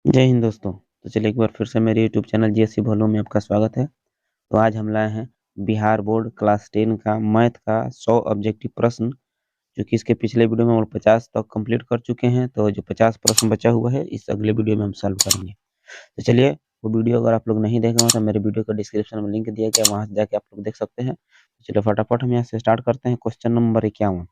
जय हिंद दोस्तों। तो चलिए एक बार फिर से मेरे यूट्यूब चैनल जीएससी भोलू में आपका स्वागत है। तो आज हम लाए हैं बिहार बोर्ड क्लास 10 का मैथ का 100 ऑब्जेक्टिव प्रश्न, जो कि इसके पिछले वीडियो में हम 50 तक कंप्लीट कर चुके हैं। तो जो 50 प्रश्न बचा हुआ है इस अगले वीडियो में हम सॉल्व करेंगे। तो चलिए, वो वीडियो अगर आप लोग नहीं देखे हो तो मेरे वीडियो का डिस्क्रिप्शन में लिंक दिया गया, वहाँ से जाके आप लोग देख सकते हैं। तो चलिए फटाफट हम यहाँ से स्टार्ट करते हैं। Question number 51।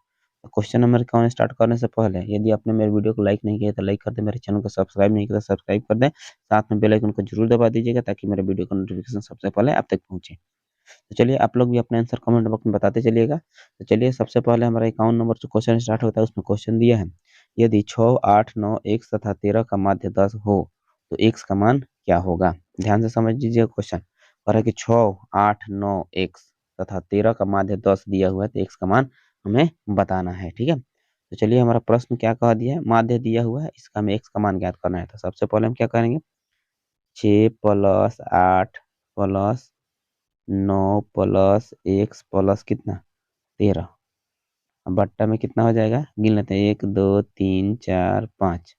तो क्वेश्चन नंबर 51 स्टार्ट करने से पहले यदि आपने मेरे वीडियो को लाइक नहीं किया तो लाइक कर दे, मेरे चैनल को सब्सक्राइब नहीं किया तो सब्सक्राइब कर दें, साथ में बेल आइकन को जरूर दबा दीजिएगा ताकि मेरे वीडियो का नोटिफिकेशन सबसे पहले आप तक पहुंचे। तो चलिए आप लोग भी अपना आंसर कमेंट बॉक्स में बताते चलिएगा। तो चलिए सबसे पहले हमारा 51 नंबर जो क्वेश्चन स्टार्ट होता है उसमें क्वेश्चन दिया है, यदि 6, 8, 9, x तथा 13 का माध्य 10 हो तो x का मान क्या होगा। ध्यान से समझ लीजिए क्वेश्चन। कह रहा है कि 6, 8, 9 x तथा 13 का माध्य 10 दिया हुआ है तो x का मान हमें बताना है। ठीक है, तो चलिए हमारा प्रश्न क्या कह दिया है, माध्य दिया हुआ है, इसका हमें x का मान ज्ञात करना है। तो सबसे पहले हम क्या करेंगे, 6 plus 8 plus 9 plus x plus कितना 13। अब बट्टा में कितना हो जाएगा, गिन लेते हैं, 1 2 3 4 5,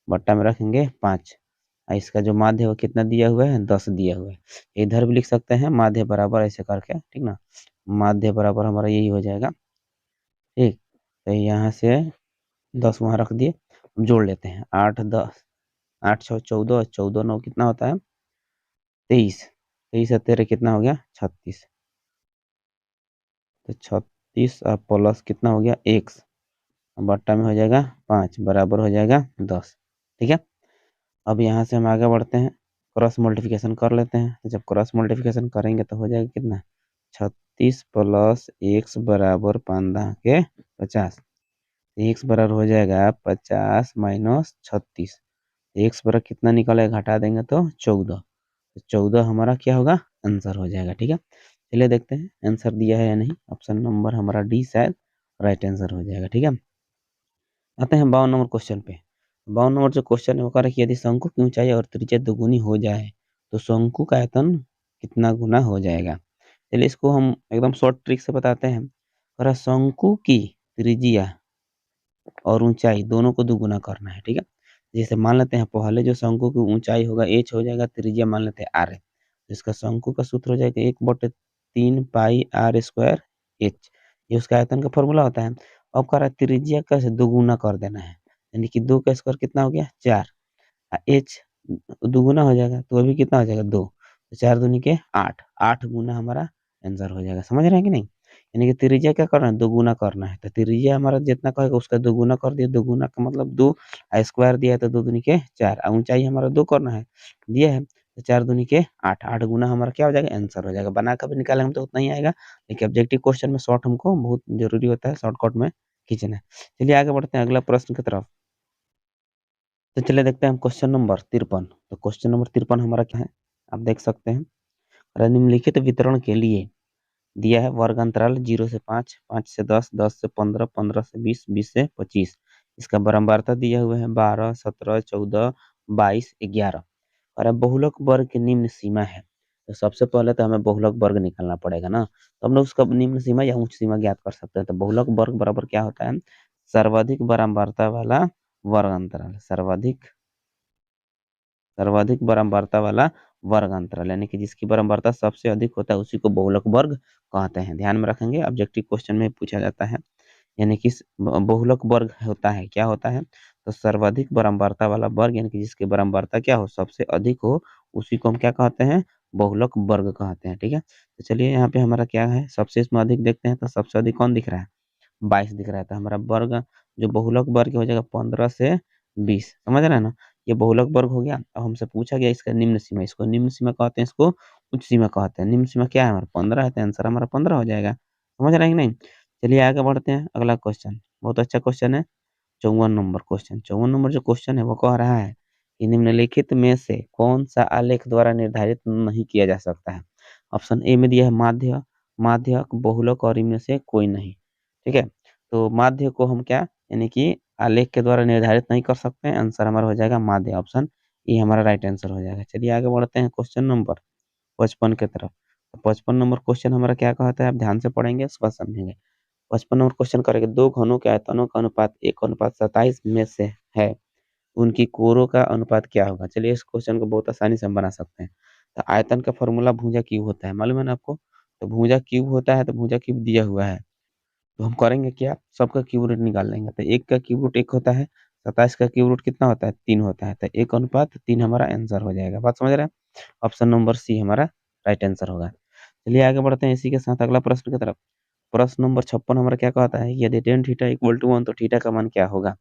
बट्टा में रखेंगे 5। इसका जो माध्य है वो कितना दिया हुआ है, 10 दिया हुआ है। इधर भी लिख सकते हैं माध्य बराबर ऐसे करके, ठीक ना, माध्य बराबर हमारा यही हो जाएगा। ठीक, तो यहाँ से 10 वहाँ रख दिए, हम जोड़ लेते हैं, 8 10, 8 6 14, 14 9 कितना होता है 23, 23 और 13 कितना हो गया 36। तो 36 प्लस कितना हो गया x, बट्टा में हो जाएगा 5 बराबर हो जाएगा 10। ठीक है, अब यहाँ से हम आगे बढ़ते हैं, क्रॉस मल्टीप्लिकेशन कर लेते हैं। तो जब क्रॉस मल्टीप्लिकेशन करेंगे तो हो जाएगा कितना, 36 प्लस x बराबर 5 के 50। x बराबर हो जाएगा 50 माइनस 36। x बराबर कितना निकलेगा, घटा देंगे तो 14। तो 14 हमारा क्या होगा, आंसर हो जाएगा। ठीक है, चलिए देखते हैं आंसर दिया है या नहीं। ऑप्शन नंबर हमारा डी शायद राइट आंसर हो जाएगा। ठीक है, आते हैं 52 नंबर क्वेश्चन पे। 52 नंबर जो क्वेश्चन है वो कह रहा है कि यदि शंकु की ऊंचाई और त्रिज्या दोगुनी हो जाए तो शंकु का आयतन कितना गुना हो जाएगा। चलिए इसको हम एकदम शॉर्ट ट्रिक से बताते हैं। कह रहा है शंकु की त्रिज्या और ऊंचाई दोनों को दुगुना करना है। ठीक है, जैसे मान लेते हैं पहले जो शंकु की ऊंचाई होगा h हो जाएगा, त्रिज्या मान लेते हैं r है, तो इसका शंकु का सूत्र हो जाएगा 1/3 पाई r स्क्वायर h, ये उसका आयतन का फॉर्मूला होता है। अब कह रहा है त्रिज्या का से दोगुना कर देना है, यानी कि 2 का स्क्वायर कितना हो गया 4, h दुगुना हो जाएगा तो अभी कितना हो जाएगा 2, तो 4 दूनी के 8, 8 गुना हमारा आंसर हो जाएगा। समझ रहे हैं कि नहीं, यानी कि त्रिज्या क्या करना है, दोगुना करना है। तो त्रिज्या हमारा जितना कहेगा उसका दोगुना कर दिया, दोगुना का मतलब 2, स्क्वायर दिया है तो 2 दूनी के 4, ऊंचाई हमारा 2 करना है, दिया है तो 4 दूनी के 8, 8 गुना हमारा क्या हो जाएगा आंसर हो जाएगा। बना कर भी निकालेंगे तो उतना ही आएगा, लेकिन ऑब्जेक्टिव क्वेश्चन में शॉर्ट हमको बहुत जरूरी होता है, शॉर्टकट में खींचना है। चलिए आगे बढ़ते हैं अगला प्रश्न की तरफ। तो चलिए देखते हैं हम क्वेश्चन नंबर 53। तो क्वेश्चन नंबर 53 हमारा क्या है, आप देख सकते हैं, निम्नलिखित वितरण के लिए दिया है वर्ग अंतराल 0 से 5, 5 से 10, 10 से 15, 15 से 20, 20 से 25। इसका बारंबारता दिया हुआ है 12, 17, 14, 22, 11। और अब बहुलक वर्ग की निम्न सीमा है। तो सबसे पहले तो हमें बहुलक वर्ग निकालना पड़ेगा ना, तो हम लोग उसका निम्न सीमा या उच्च सीमा ज्ञात कर सकते हैं। तो बहुलक वर्ग बराबर क्या होता है, सर्वाधिक बारंबारता वाला वर्ग अंतराल, सर्वाधिक सर्वाधिक बारंबारता वाला वर्ग अंतराल, यानी कि जिसकी बारंबारता सबसे अधिक होता है उसी को बहुलक वर्ग कहते हैं। ध्यान में रखेंगे, ऑब्जेक्टिव क्वेश्चन में पूछा जाता है, यानी कि बहुलक वर्ग होता है, क्या होता है, तो सर्वाधिक बारंबारता वाला वर्ग, यानी कि जिसकी बारंबारता क्या हो, सबसे अधिक हो, उसी को हम क्या कहते हैं, बहुलक वर्ग कहते हैं। ठीक है, तो चलिए यहाँ पे हमारा क्या है, सबसे इसमें अधिक देखते हैं, तो सबसे अधिक कौन दिख रहा है, 22 दिख रहा है। तो हमारा वर्ग जो बहुलक वर्ग हो जाएगा 15 से 20। समझ रहे हैं ना, ये बहुलक वर्ग हो गया। अब हमसे पूछा गया इसका निम्न सीमा, इसको निम्न सीमा कहते हैं, इसको उच्च सीमा कहते हैं। निम्न सीमा क्या है हमारा 15 है, तो आंसर हमारा 15 हो जाएगा। समझ रहे हैं कि नहीं, चलिए आगे बढ़ते हैं, अगला क्वेश्चन बहुत अच्छा क्वेश्चन है, 54 नंबर क्वेश्चन। 54 नंबर जो क्वेश्चन है वो कह रहा है कि निम्नलिखित में से कौन सा आलेख द्वारा निर्धारित नहीं किया जा सकता है। ऑप्शन ए में दिया है माध्य, माध्यक, बहुलक और इनमें से कोई नहीं। ठीक है, तो माध्य को हम क्या, यानी कि आलेख के द्वारा निर्धारित नहीं कर सकते हैं, आंसर हमारा हो जाएगा माध्य, ऑप्शन ए हमारा राइट आंसर हो जाएगा। चलिए आगे बढ़ते हैं क्वेश्चन नंबर 55 की तरफ। तो 55 नंबर क्वेश्चन हमारा क्या कहता है, आप ध्यान से पढ़ेंगे उसके बाद समझेंगे। 55 नंबर क्वेश्चन करेंगे, दो घनों के आयतनों का अनुपात 1:27 में से है उनकी कोरों का अनुपात क्या होगा। चलिए इस क्वेश्चन को बहुत आसानी से हम बना सकते हैं। तो आयतन का फॉर्मूला भुजा क्यूब होता है, मालूम है ना आपको। तो भुजा क्यूब होता है, तो भुजा क्यूब दिया हुआ है, तो हम करेंगे क्या, सबका क्यूब रूट निकाल लेंगे। तो एक का क्यूब रूट एक होता है, 27 का क्यूब रूट कितना होता है, 3 होता है। तो 1:3 हमारा आंसर हो जाएगा। बात समझ रहे हैं। ऑप्शन नंबर सी हमारा राइट आंसर होगा। चलिए आगे बढ़ते हैं इसी के साथ अगला प्रश्न की तरफ। प्रश्न नंबर 56 हमारा क्या कहता है, यदि टेन थीटा इक्वल टू 1 तो थीटा का मान क्या होगा।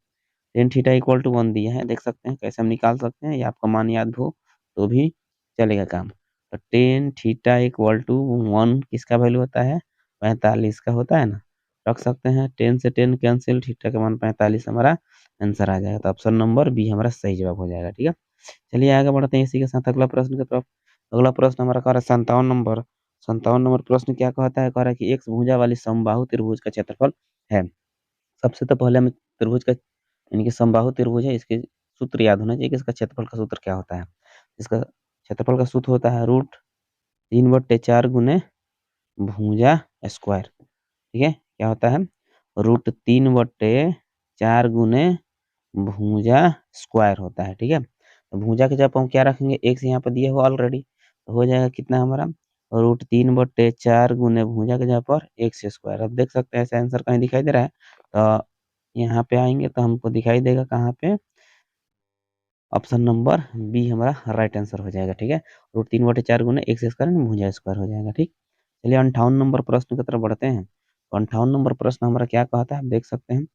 टेन थीटा इक्वल टू 1 दिया है, देख सकते हैं कैसे हम निकाल सकते हैं, या आपका मान याद हो तो भी चलेगा काम। तो टेन थीटा इक्वल टू 1 किसका वैल्यू होता है, 45 का होता है ना। रख सकते हैं, 10 से 10 कैंसिल, थीटा का मान 45 हमारा आंसर आ जाएगा। तो ऑप्शन नंबर बी हमारा सही जवाब हो जाएगा। ठीक है, चलिए आगे बढ़ते हैं इसी के साथ अगला प्रश्न की तरफ। अगला प्रश्न हमारा कह रहा है 57 नंबर। 57 नंबर प्रश्न क्या कहता है, कह रहा है कि एक भुजा वाली समबाहु त्रिभुज का क्षेत्रफल है। सबसे तो पहले हमें त्रिभुज का यानी कि समबाहु त्रिभुज है, इसके सूत्र याद होना चाहिए कि इसका क्षेत्रफल का सूत्र क्या होता है। इसका क्षेत्रफल का सूत्र होता है √3/4 गुने भुजा स्क्वायर। ठीक है, क्या होता है, √3/4 गुने भुजा स्क्वायर होता है। ठीक है, तो भुजा के जब हम क्या रखेंगे, एक्स यहाँ पर दिया हुआ ऑलरेडी, तो हो जाएगा कितना हमारा, √3/4 गुने भुजा के जगह पर एक्स स्क्वायर। अब देख सकते हैं ऐसा आंसर कहीं दिखाई दे रहा है, तो यहाँ पे आएंगे तो हमको दिखाई देगा कहाँ पे, ऑप्शन नंबर बी हमारा राइट आंसर हो जाएगा। ठीक है, √3/4 गुने एक्स स्क्वायर भुजा स्क्वायर हो जाएगा। ठीक, चलिए 58 नंबर प्रश्न की तरफ बढ़ते हैं। तो 58 नंबर प्रश्न हमारा क्या कहता है, आप देख सकते हैं।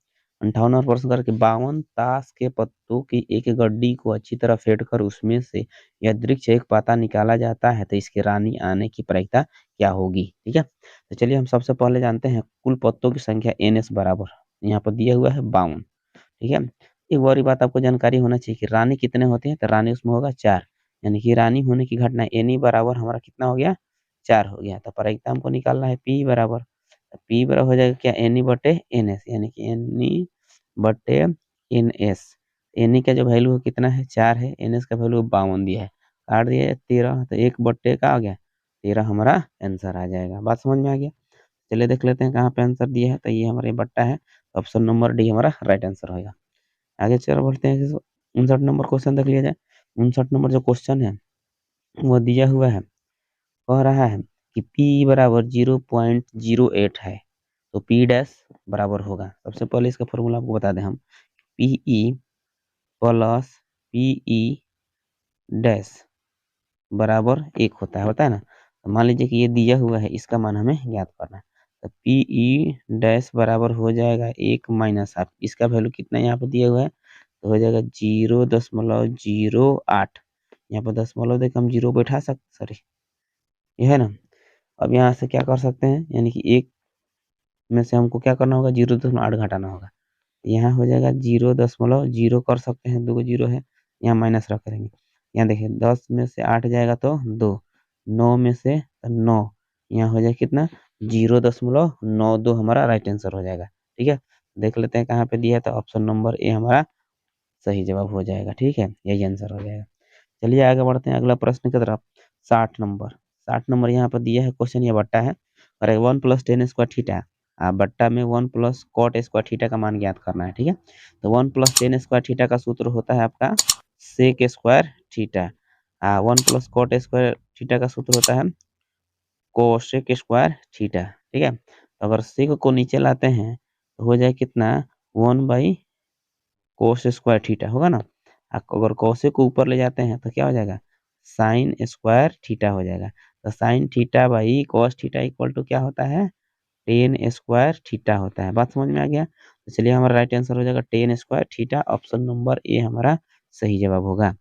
58 नंबर प्रश्न करके 52 ताश के पत्तों की एक गड्डी को अच्छी तरह फेंट कर उसमें से यादृच्छिक एक पाता निकाला जाता है, तो इसकी रानी आने की प्रायिकता क्या होगी। ठीक है, तो चलिए हम सबसे पहले जानते हैं कुल पत्तों की संख्या NS बराबर, यहाँ पर दिया हुआ है 52। ठीक है, एक और बात आपको जानकारी होना चाहिए कि रानी कितने होते हैं, तो रानी उसमें होगा 4, यानी कि रानी होने की घटना एनी बराबर हमारा कितना हो गया, 4 हो गया। तो प्रायिकता हमको निकालना है पी बराबर, पी बराबर हो जाएगा क्या, NE/NS, यानी कि NE/NS। NE का जो वैल्यू है कितना है, 4 है, NS का वैल्यू 52 दिया है, काट दिया है 13, तो 1/, का आ गया 13 हमारा आंसर आ जाएगा। बात समझ में आ गया। चलिए देख लेते हैं कहाँ पे आंसर दिया है, तो ये हमारे बट्टा है, ऑप्शन नंबर डी हमारा राइट आंसर होगा। आगे चलो बढ़ते हैं, 59 नंबर क्वेश्चन देख लिया जाए। 59 नंबर जो क्वेश्चन है वो दिया हुआ है, कह रहा है कि P बराबर 0.08 है, तो P डैश बराबर होगा, सबसे पहले इसका फॉर्मूला आपको बता दें हम, PE प्लस PE डैश बराबर 1 होता है ना। तो मान लीजिए कि ये दिया हुआ है, इसका मान हमें ज्ञात करना है। तो PE डैश बराबर हो जाएगा 1 माइनस हाफ, इसका वैल्यू कितना यहाँ पर दिया हुआ है, तो हो जाएगा 0.08। यहाँ पर दशमलव देकर हम जीरो बैठा सकते, सॉरी ये है ना। अब यहाँ से क्या कर सकते हैं, यानी कि एक में से हमको क्या करना होगा, 0.8 घटाना होगा। यहाँ हो जाएगा 0.0 कर सकते हैं, 2 जीरो है, यहाँ माइनस रख करेंगे। यहाँ देखिए 10 में से 8 जाएगा तो 2, 9 में से 9, यहाँ हो जाएगा कितना, 0.92 हमारा राइट आंसर हो जाएगा। ठीक है, देख लेते हैं कहाँ पे दिया है, तो ऑप्शन नंबर ए हमारा सही जवाब हो जाएगा। ठीक है, यही आंसर हो जाएगा। चलिए आगे बढ़ते हैं अगला प्रश्न की तरफ। 60 नंबर, 60 नंबर यहाँ पर दिया है क्वेश्चन, ये बट्टा है और 1+10² बट्टा में 1+cot² का मान ज्ञात करना है। ठीक है, तो 1+10² का सूत्र होता है आपका sec², 1+cot² का सूत्र होता है cosec²। ठीक है, तो अगर सेक को नीचे लाते हैं तो हो जाए कितना, 1/cos² होगा ना। अगर cos को ऊपर ले जाते हैं तो क्या हो जाएगा, sin² हो जाएगा। तो sin θ/cos θ इक्वल टू क्या होता है, tan² होता है। बात समझ में आ गया। तो चलिए हमारा राइट आंसर हो जाएगा tan², ऑप्शन नंबर ए हमारा सही जवाब होगा।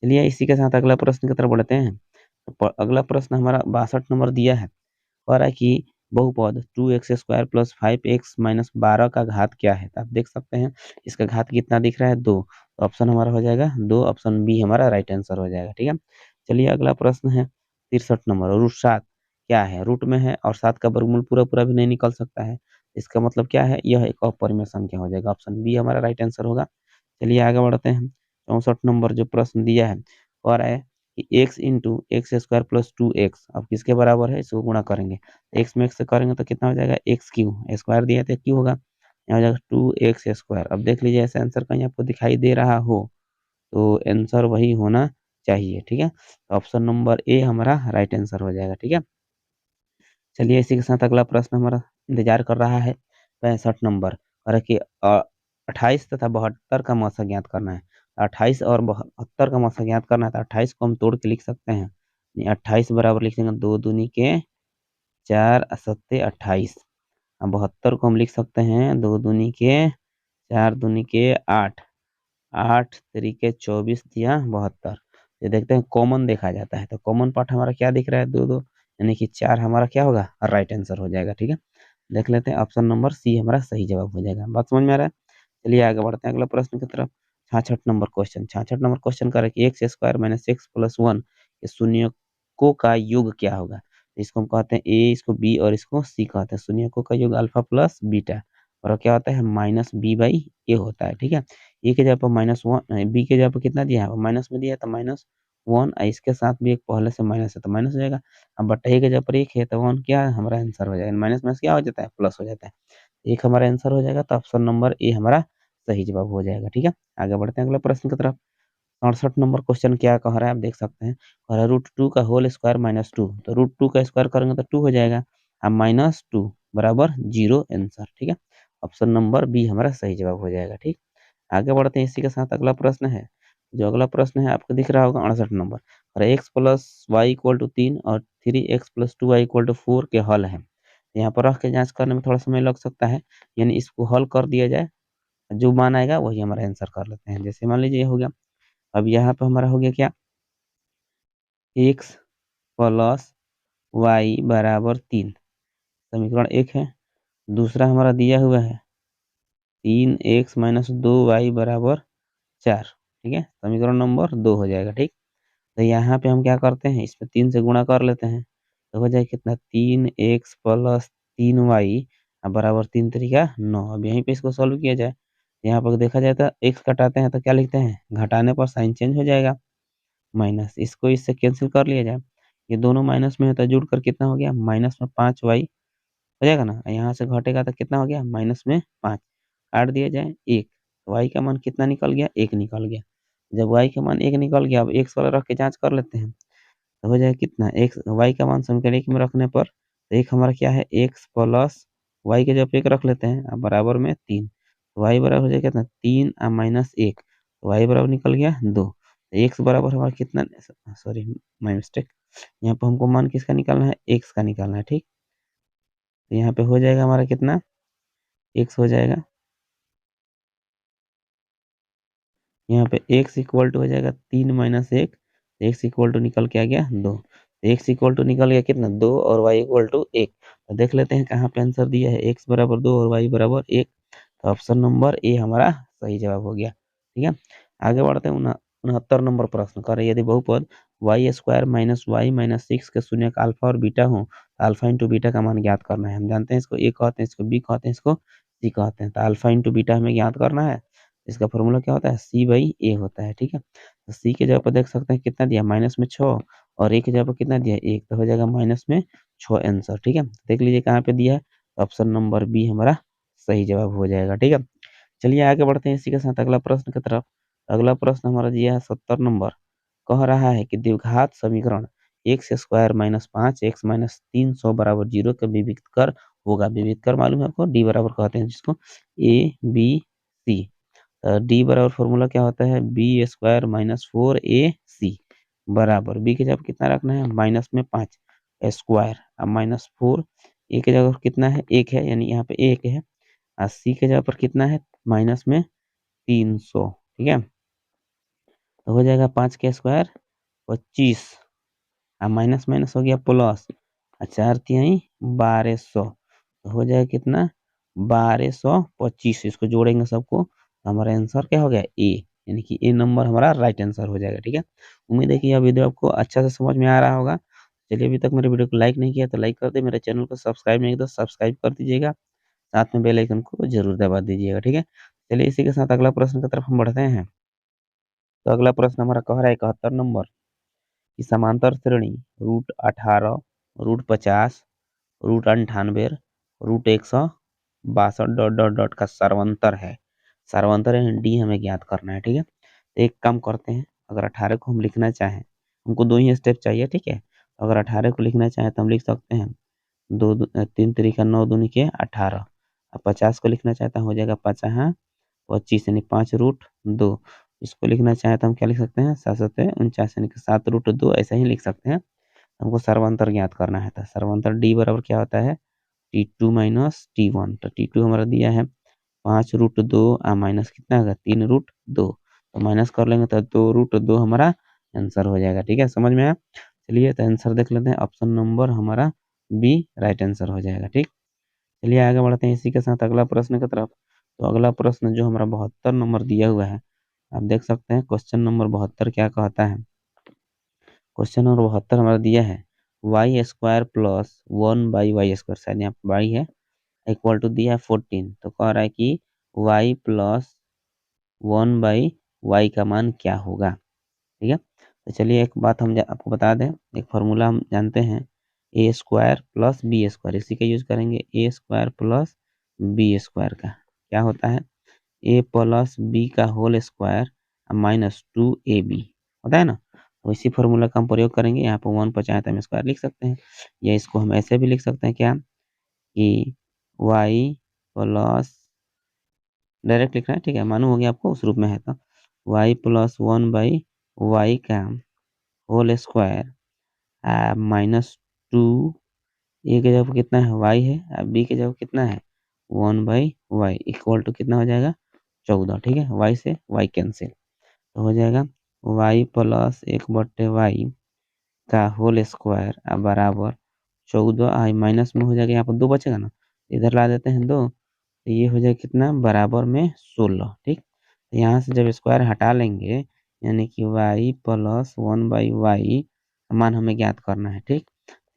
चलिए इसी के साथ अगला प्रश्न की तरफ बढ़ते हैं। तो अगला प्रश्न हमारा 62 नंबर दिया है, कह रहा है कि बहुपद 2x² प्लस 5x माइनस 12 का घात क्या है। तो आप देख सकते हैं इसका घात कितना दिख रहा है, 2, तो ऑप्शन हमारा हो जाएगा 2, ऑप्शन बी हमारा राइट आंसर हो जाएगा। ठीक है, चलिए अगला प्रश्न है 63 नंबर, √7 क्या है, रूट में है और 7 का वर्गमूल पूरा पूरा भी नहीं निकल सकता है, इसका मतलब क्या है, यह एक अपरिमेय संख्या हो जाएगा, ऑप्शन बी हमारा राइट आंसर होगा। चलिए आगे बढ़ते हैं। 64 नंबर जो प्रश्न दिया है, और है कि x/x² प्लस 2x अब किसके बराबर है, इसको गुणा करेंगे, x में x से करेंगे तो कितना हो जाएगा, x³ स्क्वायर दिया तो क्यों होगा, यहाँ हो जाएगा 2x²। अब देख लीजिए ऐसा आंसर कहीं आपको दिखाई दे रहा हो तो आंसर वही होना चाहिए। ठीक है, तो ऑप्शन नंबर ए हमारा राइट आंसर हो जाएगा। ठीक है, चलिए इसी के साथ अगला प्रश्न हमारा इंतजार कर रहा है। 65 नंबर और कि 28 तथा 72 का मौसा ज्ञात करना है। 28 और 72 का मौसा ज्ञात करना है, तो 28 को हम तोड़ के लिख सकते हैं। 28 बराबर लिख देंगे 2 दूनी के 4 सत्ते 28। 72 को हम लिख सकते हैं 2 दूनी के 4 दूनी के 8, 8 तरीके 24 दिया 72। ये देखते हैं कॉमन देखा जाता है, तो कॉमन पार्ट हमारा क्या दिख रहा है, 2 2, यानी कि 4 हमारा क्या होगा, राइट आंसर हो जाएगा। ठीक है, देख लेते हैं ऑप्शन नंबर सी हमारा सही जवाब हो जाएगा। बात समझ में आ रहा है? चलिए आगे बढ़ते हैं अगला प्रश्न की तरफ। 66 नंबर क्वेश्चन, 66 नंबर क्वेश्चन कर कि x square minus x plus one के शून्यकों का योग क्या होगा। तो इसको हम कहते हैं ए, इसको बी और इसको सी कहते हैं। शून्यकों का योग अल्फा प्लस बीटा, और क्या होता है माइनस बी बाई ए होता है। ठीक है, ए के जगह पर माइनस वन, बी के जगह पर कितना दिया है, माइनस में दिया है तो माइनस वन, इसके साथ भी एक पहले से माइनस है तो माइनस हो जाएगा। अब बटा ए के जगह पर एक है तो वन क्या हमारा आंसर हो जाएगा, माइनस में क्या हो जाता है, प्लस हो जाता है। एक हमारा आंसर हो जाएगा, तो ऑप्शन नंबर ए हमारा सही जवाब हो जाएगा। ठीक है, आगे बढ़ते हैं अगले प्रश्न की तरफ। 68 नंबर क्वेश्चन क्या कह रहा है आप देख सकते हैं, कह रहा है रूट टू का होल स्क्वायर माइनस टू, तो रूट टू का स्क्वायर करेंगे तो टू हो जाएगा, अब माइनस टू बराबर जीरो आंसर। ठीक है, ऑप्शन नंबर बी हमारा सही जवाब हो जाएगा। ठीक, आगे बढ़ते हैं इसी के साथ अगला प्रश्न है। जो अगला प्रश्न है आपको दिख रहा होगा 68 नंबर, और X plus Y equal to 3 और 3x plus 2y equal to 4 के हल है। यहाँ पर रख के जांच करने में थोड़ा समय लग सकता है, यानी इसको हल कर दिया जाए, जो मान आएगा वही हमारा आंसर कर लेते हैं। जैसे मान लीजिए ये हो गया, अब यहाँ पे हमारा हो गया क्या, एक्स प्लस वाई बराबर 3, समीकरण 1 है। दूसरा हमारा दिया हुआ है 3x माइनस 2y बराबर 4। ठीक है, समीकरण नंबर 2 हो जाएगा। ठीक, तो यहाँ पे हम क्या करते हैं, इसमें 3 से गुणा कर लेते हैं, तो हो जाएगा कितना, 3x प्लस 3y बराबर 3 तरीका 9। अब यहीं पे इसको सॉल्व किया जाए, यहाँ पर देखा जाए तो x घटाते हैं तो क्या लिखते हैं, घटाने पर साइन चेंज हो जाएगा, माइनस, इसको इससे कैंसिल कर लिया जाए, ये दोनों माइनस में है तो जुड़कर कितना हो गया, माइनस में 5y हो जाएगा ना, यहाँ से घटेगा तो कितना हो गया, माइनस में 5, काट दिया जाए 1, वाई का मान कितना निकल गया, 1 निकल गया। जब वाई का मान 1 निकल गया, अब एक्स वाला रख के जांच कर लेते हैं, तो हो जाएगा कितना, एक्स वाई का मान समीकरण 1 में रखने पर, तो एक हमारा क्या है, एक्स प्लस वाई के जब 1 रख लेते हैं, अब बराबर में 3, वाई बराबर हो जाएगा कितना, 3 माइनस 1, वाई बराबर निकल गया 2, एक्स बराबर हमारा कितना, सॉरी माई मिस्टेक, यहाँ पर हमको मान किसका निकालना है, एक्स का निकालना है। ठीक, तो यहाँ पे हो जाएगा हमारा कितना, एक्स हो जाएगा, यहाँ पे एक्स इक्वल टू हो जाएगा 3 माइनस 1, एक्स इक्वल टू निकल के आ गया 2, एक्स इक्वल टू निकल गया कितना, 2 और वाई इक्वल टू 1। तो देख लेते हैं कहाँ पे आंसर दिया है, एक्स बराबर 2 और वाई बराबर 1, तो ऑप्शन नंबर ए हमारा सही जवाब हो गया। ठीक है, आगे बढ़ते हैं 69 नंबर प्रश्न कर यदि बहुपद Y square minus Y minus 6 के शून्य का अल्फा और बीटा हो, तो अल्फा इंटू बीटा का मान ज्ञात करना है। हम जानते हैं इसको ए कहते हैं, इसको बी कहते हैं, इसको सी कहते हैं, तो अल्फा इंटू बीटा हमें ज्ञात करना है। इसका फॉर्मूला क्या होता है, सी बाई ए होता है। ठीक है, तो सी के जगह पर देख सकते हैं कितना दिया, माइनस में 6, और ए के जगह पर कितना दिया 1, तो हो जाएगा माइनस में 6 आंसर। ठीक है, देख लीजिए कहाँ पे दिया है, तो ऑप्शन नंबर बी हमारा सही जवाब हो जाएगा। ठीक है, चलिए आगे बढ़ते हैं इसी के साथ अगला प्रश्न की तरफ। अगला प्रश्न हमारा दिया है 70 नंबर, कह रहा है कि द्विघात समीकरण x square minus 5 x minus 300 बराबर 0 का विविध कर होगा। विविध कर मालूम है आपको, डी बराबर कहते हैं जिसको, ए बी सी, डी बराबर फॉर्मूला क्या होता है, बी स्क्वायर माइनस 4ac बराबर, बी के जगह कितना रखना है, माइनस में 5 स्क्वायर, अब माइनस 4, ए के जगह कितना है, 1 है, यानी यहाँ पे 1 है, और सी के जगह पर कितना है, माइनस में 300। ठीक है, तो हो जाएगा 5 के स्क्वायर 25, अब माइनस माइनस हो गया प्लस, 4 तिहाई 1200, तो हो जाएगा कितना, 1225, इसको जोड़ेंगे सबको, तो हमारा आंसर क्या हो गया, ए, यानी कि ए नंबर हमारा राइट आंसर हो जाएगा। ठीक है, उम्मीद है कि यह वीडियो आपको अच्छा से समझ में आ रहा होगा। चलिए अभी तक मेरे वीडियो को लाइक नहीं किया तो लाइक कर दे, मेरे चैनल को सब्सक्राइब नहीं किया तो सब्सक्राइब कर दीजिएगा, साथ में बेल आइकन को जरूर दबा दीजिएगा। ठीक है, चलिए इसी के साथ अगला प्रश्न की तरफ हम बढ़ते हैं। तो अगला प्रश्न हमारा कह रहा है 71 नंबर की समांतर श्रेणी √18, √50, √98, √162 डॉट डॉट डॉट का सर्वंतर है। सर्वंतर यानी डी हमें ज्ञात करना है। ठीक है, तो एक काम करते हैं, अगर 18 को हम लिखना चाहें, हमको 2 ही स्टेप चाहिए, ठीक है? अगर 18 को लिखना चाहें तो हम लिख सकते हैं 3 तरीका 9 दूनी के 18। अब 50 को लिखना चाहता हो जाएगा 5 25 यानी 5√2। इसको लिखना चाहे तो हम क्या लिख सकते हैं 7 7 49 यानी कि 7√2 ऐसा ही लिख सकते हैं। हमको सर्वांतर ज्ञात करना है तो सर्वांतर डी बराबर क्या होता है T2 माइनस T1। तो T2 हमारा दिया है 5√2 माइनस कितना होगा 3√2, तो माइनस कर लेंगे तो 2√2 हमारा आंसर हो जाएगा। ठीक है, समझ में आया? चलिए तो आंसर देख लेते हैं, ऑप्शन नंबर हमारा बी राइट आंसर हो जाएगा। ठीक, चलिए आगे बढ़ते हैं इसी के साथ अगला प्रश्न की तरफ। तो अगला प्रश्न जो हमारा 72 नंबर दिया हुआ है, आप देख सकते हैं क्वेश्चन नंबर 72 क्या कहता है। क्वेश्चन नंबर 72 हमारा दिया है y² प्लस 1/y², शायद यहाँ पर y है, इक्वल टू दिया है 14। तो कह रहा है कि y प्लस 1/y का मान क्या होगा। ठीक है, तो चलिए एक बात हम आपको बता दें, एक फार्मूला हम जानते हैं a² प्लस b², इसी का यूज करेंगे a² प्लस b² का क्या होता है a प्लस बी का होल स्क्वायर माइनस 2ab होता है ना। तो इसी फार्मूला का हम प्रयोग करेंगे, यहाँ पर 1 पर चाहे तो हम स्क्वायर लिख सकते हैं, या इसको हम ऐसे भी लिख सकते हैं क्या कि y प्लस, डायरेक्ट लिख रहे हैं, ठीक है, मालूम हो गया आपको उस रूप में है तो y प्लस 1/y का होल स्क्वायर माइनस 2, ए के जगह कितना है y है, बी के जगह कितना है 1/y इक्वल टू कितना हो जाएगा 14। ठीक है, y से y कैंसिल, तो हो जाएगा y प्लस 1/y का होल स्क्वायर बराबर 14, आई माइनस में हो जाएगा, यहाँ पर 2 बचेगा ना, इधर ला देते हैं 2, तो ये हो जाएगा कितना बराबर में 16। ठीक, तो यहाँ से जब स्क्वायर हटा लेंगे यानी कि y प्लस 1/y मान हमें ज्ञात करना है। ठीक,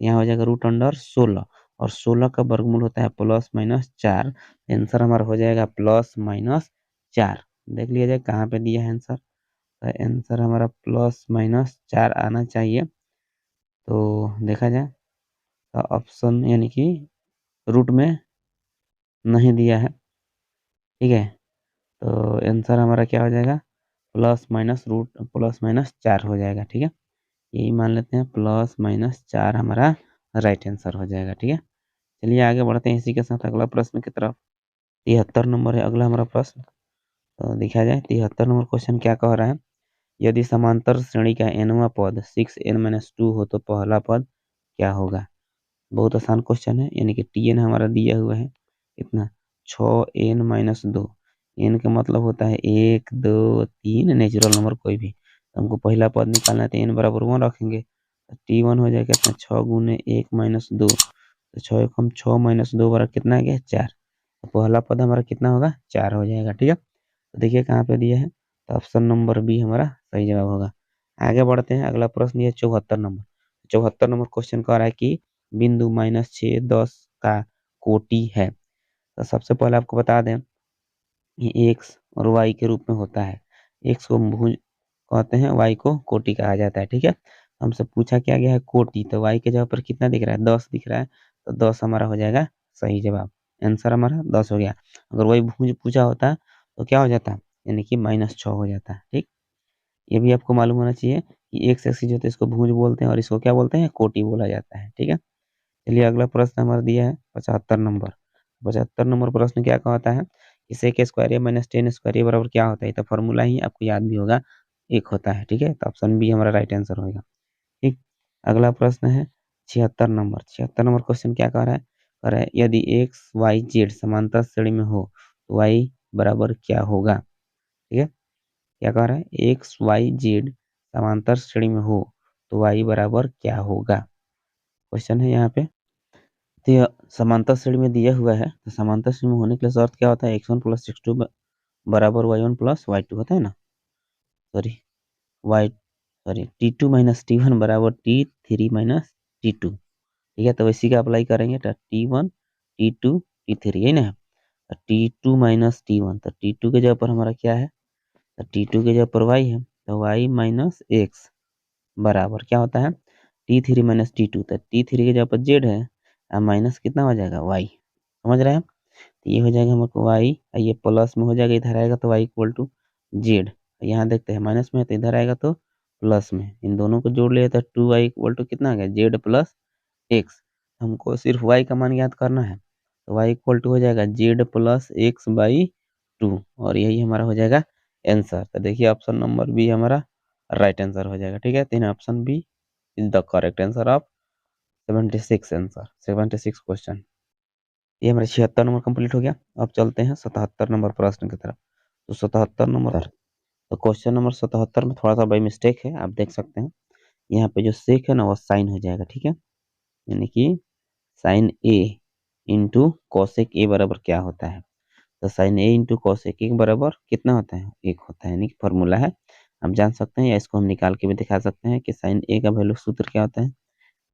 यहाँ हो जाएगा √16, और 16 का वर्गमूल होता है +-4, आंसर हमारा हो जाएगा +-4। देख लिया जाए कहाँ पे दिया है आंसर, तो आंसर हमारा +-4 आना चाहिए। तो देखा जाए तो ऑप्शन यानी कि रूट में नहीं दिया है। ठीक है, तो आंसर हमारा क्या हो जाएगा +-4 हो जाएगा। ठीक है, यही मान लेते हैं +-4 हमारा राइट आंसर हो जाएगा। ठीक है, चलिए आगे बढ़ते हैं इसी के साथ अगला प्रश्न की तरफ। 73 नंबर है अगला हमारा प्रश्न। तो देखा जाए 73 नंबर क्वेश्चन क्या कह रहा है, यदि समांतर श्रेणी का nवां पद 6n-2 हो तो पहला पद क्या होगा। बहुत आसान क्वेश्चन है, यानी कि Tn हमारा दिया हुआ है कितना 6n-2, n का मतलब होता है 1 2 3 नेचुरल नंबर कोई भी, तो हमको पहला पद निकालना है तो n बराबर 1 रखेंगे, तो T1 हो जाएगा कितना 6 गुने 1-2, तो 6 1 हम 6 -2 बराबर कितना आ गया 4, तो पहला पद हमारा कितना होगा 4 हो जाएगा। ठीक है, तो देखिए कहाँ पे दिया है, तो ऑप्शन नंबर बी हमारा सही जवाब होगा। आगे बढ़ते हैं अगला प्रश्न, ये 74 नंबर। 74 नंबर क्वेश्चन कह रहा है कि बिंदु -6 10 का कोटि है। तो सबसे पहले आपको बता दें ये एक्स और वाई के रूप में होता है, एक्स को भुज कहते हैं, वाई को कोटि कहा जाता है। ठीक है, हमसे पूछा क्या गया है कोटि, तो वाई के जगह पर कितना दिख रहा है 10 दिख रहा है, तो 10 हमारा हो जाएगा सही जवाब, आंसर हमारा 10 हो गया। अगर वही भुज पूछा होता तो क्या हो जाता, यानी कि -6 हो जाता है। ठीक, ये भी आपको मालूम होना चाहिए कि एक्स एक्सिस होता है इसको भुज बोलते हैं और इसको क्या बोलते हैं कोटि बोला जाता है। ठीक है, चलिए अगला प्रश्न हमारा दिया है 75 नंबर। 75 नंबर प्रश्न क्या कहता है कि सेक स्क्वायर या -10 स्क्वायर बराबर क्या होता है, तो फॉर्मूला ही आपको याद भी होगा, एक होता है। ठीक है, तो ऑप्शन बी हमारा राइट आंसर होगा। ठीक, अगला प्रश्न है 76 नंबर। 76 नंबर क्वेश्चन क्या कह रहा है यदि एक्स वाई जेड समांतर श्रेणी में हो तो वाई बराबर क्या होगा। ठीक है, क्या कह रहा है एक्स वाई जेड समांतर श्रेणी में हो तो वाई बराबर क्या होगा, क्वेश्चन है यहाँ पे। तो यह समांतर श्रेणी में दिया हुआ है, तो समांतर श्रेणी में होने के लिए शर्त क्या होता है x1 प्लस x2 बराबर y1 प्लस y2 होता है ना, sorry y sorry t2 minus t1 बराबर t3 माइनस t2। ठीक है, तो इसी का अप्लाई करेंगे तो t1 t2 t3 यही ना है, तो t2 माइनस t1, तो t2 के जगह पर हमारा क्या है, तो t2 के जगह पर y है, तो y माइनस x बराबर क्या होता है t3 माइनस t2, तो t3 की जगह पर z है, माइनस कितना हो जाएगा y, समझ रहे हैं। तो ये हो जाएगा हमको y, ये प्लस में हो जाएगा इधर आएगा तो y इक्वल टू जेड, यहाँ देखते हैं माइनस में है तो इधर आएगा तो प्लस में, इन दोनों को जोड़ लिया तो 2y इक्वल टू कितना आ गया, जेड प्लस एक्स। हमको सिर्फ y का मान याद करना है, तो y इक्वल टू हो जाएगा जेड प्लस एक्स बाई 2, और यही हमारा हो जाएगा आंसर। तो देखिए ऑप्शन नंबर बी हमारा राइट आंसर हो जाएगा। ठीक है, तो option B is the correct answer of 76 answer, 76 question. ये हमारे 76 नंबर कंप्लीट हो गया। अब चलते हैं 77 नंबर प्रश्न की तरफ। तो 77 नंबर, तो क्वेश्चन नंबर 77 में थोड़ा सा बाई मिस्टेक है, आप देख सकते हैं यहाँ पे जो सेक है ना वो साइन हो जाएगा। ठीक है, यानी कि sine A into cosec A बराबर क्या होता है, तो sine A into cosec A बराबर कितना होता है, एक होता है, यानी कि फॉर्मूला है, आप जान सकते हैं, या इसको हम निकाल के भी दिखा सकते हैं कि साइन ए का वैल्यू सूत्र क्या होता है,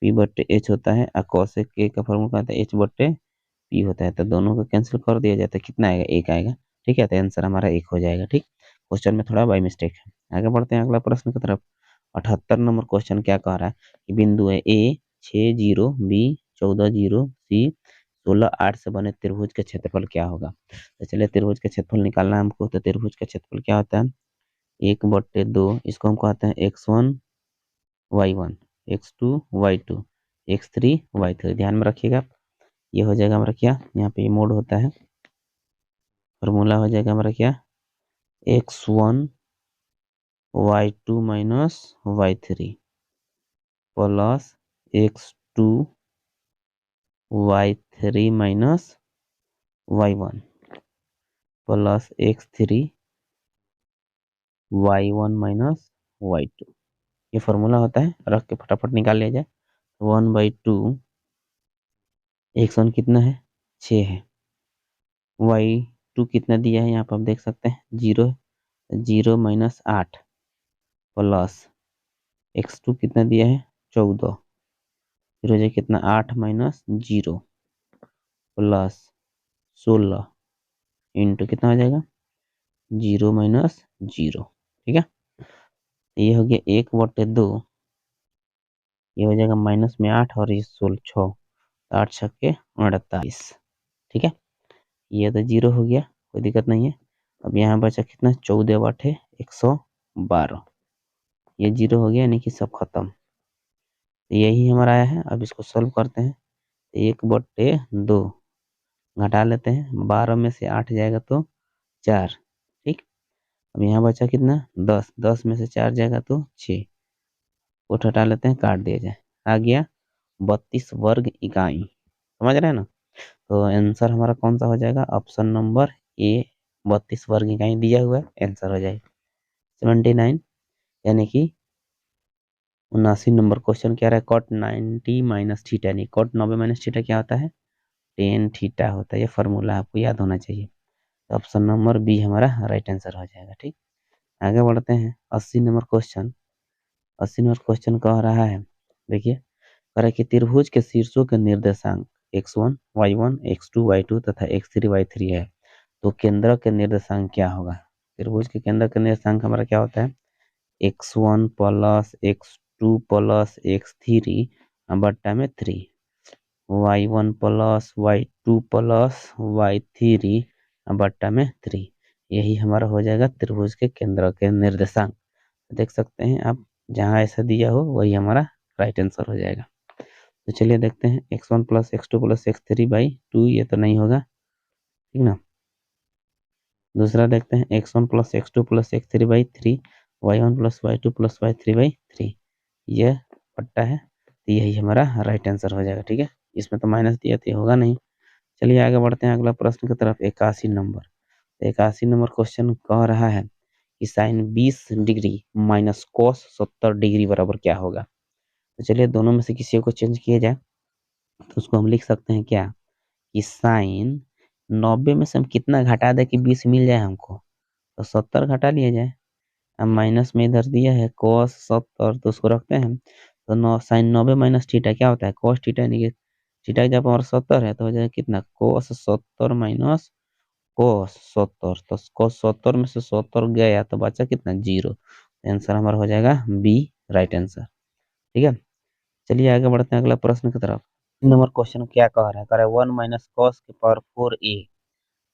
पी बट्टे एच होता है, और कॉसेक ए का फॉर्मूला क्या होता है, एच बट्टे पी होता है। तो दोनों को कैंसिल कर दिया जाए तो कितना आएगा, एक आएगा। ठीक है, तो आंसर हमारा एक हो जाएगा। ठीक, क्वेश्चन में थोड़ा बाई मिस्टेक है। आगे बढ़ते हैं अगला प्रश्न की तरफ। 78 नंबर क्वेश्चन क्या कह रहा है कि बिंदु है ए 6 0, बी 14 0, सी 16 8 से बने त्रिभुज का क्षेत्रफल क्या होगा। तो चलिए त्रिभुज का क्षेत्रफल निकालना है हमको। तो त्रिभुज का क्षेत्रफल क्या होता है, 1/2, इसको हम कहते हैं x1 y1, x2 y2, x3 y3। ध्यान में रखिएगा, ये हो जाएगा हमारा क्या, यहाँ पे ये मोड होता है, फॉर्मूला हो जाएगा हमारा क्या, x1 y2 minus y3 plus x2 y3 minus y1 plus x3 y1 minus y2। ये फॉर्मूला होता है, रख के फटाफट निकाल लिया जाए। 1/2, x1 कितना है, 6 है, y2 कितना दिया है यहाँ पर आप देख सकते हैं 0, 0 माइनस 8 प्लस x2 कितना दिया है 14, फिर हो जाए कितना 8 माइनस 0 प्लस 16 इंटू कितना हो जाएगा 0 माइनस 0। ठीक है, ये हो गया 1/2, ये हो जाएगा माइनस में 8 और ये 16, 8 छक्के 48। ठीक है, ये तो 0 हो गया, कोई दिक्कत नहीं है। अब यहाँ बचा कितना 14/8 112, ये 0 हो गया, यानी कि सब खत्म। तो यही हमारा आया है। अब इसको सॉल्व करते हैं। 1/2 घटा लेते हैं, 12 में से 8 जाएगा तो 4। ठीक, अब यहाँ बचा कितना 10, 10 में से 4 जाएगा तो 6, वो हटा लेते हैं, काट दिया जाए, आ गया 32 वर्ग इकाई। समझ रहे हैं ना, तो आंसर हमारा कौन सा हो जाएगा, ऑप्शन नंबर ए 32 वर्ग इकाई दिया हुआ है, आंसर हो जाएगा 79, यानी कि 79 नंबर क्वेश्चन क्या रहा है, कॉट 90 माइनस थीटा, यानी कॉट 90 माइनस थीटा क्या होता है, टेन थीटा होता है। ये फॉर्मूला आपको याद होना चाहिए। तो ऑप्शन नंबर बी हमारा राइट आंसर हो जाएगा। ठीक, आगे बढ़ते हैं 80 नंबर क्वेश्चन। 80 नंबर क्वेश्चन कह रहा है, देखिए कह रहा है कि त्रिभुज के शीर्षों के निर्देशांक x1 y1 x2 y2 तथा x3 y3 है, तो केंद्र के निर्देशांक क्या होगा। त्रिभुज के केंद्र के निर्देशांक हमारा क्या होता है, x1 plus x2 plus x3 बट्टा में 3, y1 plus y2 plus y3 बट्टा में 3, यही हमारा हो जाएगा त्रिभुज के केंद्र के निर्देशांक। देख सकते हैं आप, जहां ऐसा दिया हो वही हमारा राइट आंसर हो जाएगा। तो चलिए देखते हैं, x1 plus x2 plus x3 by 2, ये तो नहीं होगा, ठीक ना। दूसरा देखते हैं, x1 plus x2 plus x3 by 3, y1 plus y2 plus y3 by 3, यह पट्टा है, तो यही हमारा राइट आंसर हो जाएगा। ठीक है, इसमें तो माइनस दिया तो ये होगा नहीं। चलिए आगे बढ़ते हैं अगला प्रश्न की तरफ। 81 नंबर, 81 नंबर क्वेश्चन कह रहा है कि sine 20 degree minus cos 70 degree बराबर क्या होगा। तो चलिए दोनों में से किसी को चेंज किया जाए, तो उसको हम लिख सकते हैं क्या, कि साइन 90 में से हम कितना घटा दे कि 20 मिल जाए हमको, तो 70 घटा लिया जाए। अब माइनस में इधर दिया है कॉस 70, तो उसको रखते हैं। तो साइन 90 माइनस थीटा क्या होता है, कॉस थीटा, यानी कि थीटा जब हमारा 70 है तो हो जाएगा कितना, कॉस 70 माइनस कॉस 70, तो कॉस 70 में से 70 गया तो बचा कितना 0। आंसर हमारा हो जाएगा बी राइट आंसर। ठीक है, चलिए आगे बढ़ते हैं अगला प्रश्न की तरफ। नंबर क्वेश्चन क्या कह रहा है, कह रहा है 1 माइनस कॉस के पावर 4a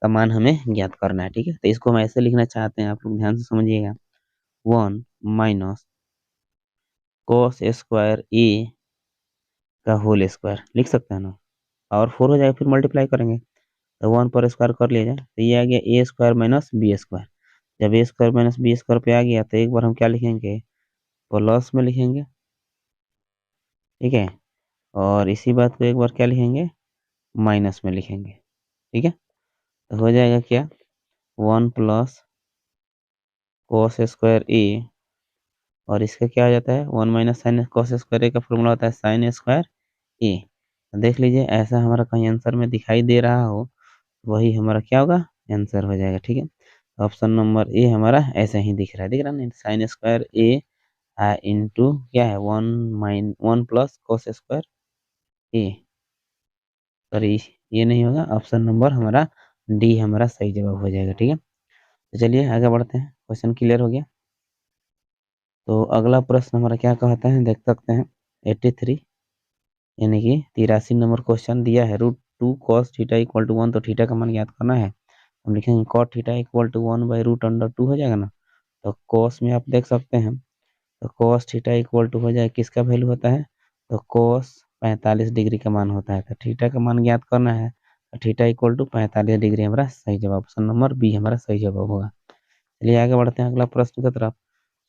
का मान हमें ज्ञात करना है। ठीक है, तो इसको हम ऐसे लिखना चाहते हैं, आप लोग ध्यान से समझिएगा। 1 माइनस cos स्क्वायर ए का होल स्क्वायर लिख सकते हैं ना, और 4 हो जाएगा, फिर मल्टीप्लाई करेंगे तो 1 पर स्क्वायर कर लिया जाए, तो ये आ गया ए स्क्वायर माइनस बी स्क्वायर। जब ए स्क्वायर माइनस बी स्क्वायर पे आ गया तो एक बार हम क्या लिखेंगे, प्लस में लिखेंगे, ठीक है, और इसी बात को एक बार क्या लिखेंगे, माइनस में लिखेंगे, ठीक है। तो हो जाएगा क्या, 1 प्लस कोस स्क्वायर ए, और इसका क्या हो जाता है, 1 minus sine cos square A का फॉर्मूला होता है साइन स्क्वायर ए। देख लीजिए ऐसा हमारा कहीं आंसर में दिखाई दे रहा हो, वही हमारा क्या होगा, आंसर हो जाएगा, ठीक है। ऑप्शन नंबर ए हमारा ऐसा ही दिख रहा है, दिख रहा है साइन स्क्वायर ए इंटू क्या है, 1 प्लस कोस स्क्वायर ए। सॉरी, ये नहीं होगा, ऑप्शन नंबर हमारा डी हमारा सही जवाब हो जाएगा, ठीक है। तो चलिए आगे बढ़ते हैं, क्वेश्चन क्लियर हो गया। तो अगला प्रश्न हमारा क्या कहता है, देख सकते हैं 83 यानी कि 83 नंबर क्वेश्चन दिया है, √2 cos थीटा इक्वल टू 1, तो थीटा का मान ज्ञात करना है। हम लिखेंगे cot थीटा इक्वल टू 1/√2 हो जाएगा ना। तो cos में आप देख सकते हैं, तो cos थीटा इक्वल टू हो जाए, किसका वैल्यू होता है, तो cos 45 डिग्री का मान होता है, तो थीटा का मान ज्ञात करना है, तो थीटा इक्वल टू 45 डिग्री हमारा सही जवाब, ऑप्शन नंबर बी हमारा सही जवाब होगा। चलिए आगे बढ़ते हैं अगला प्रश्न की तरफ।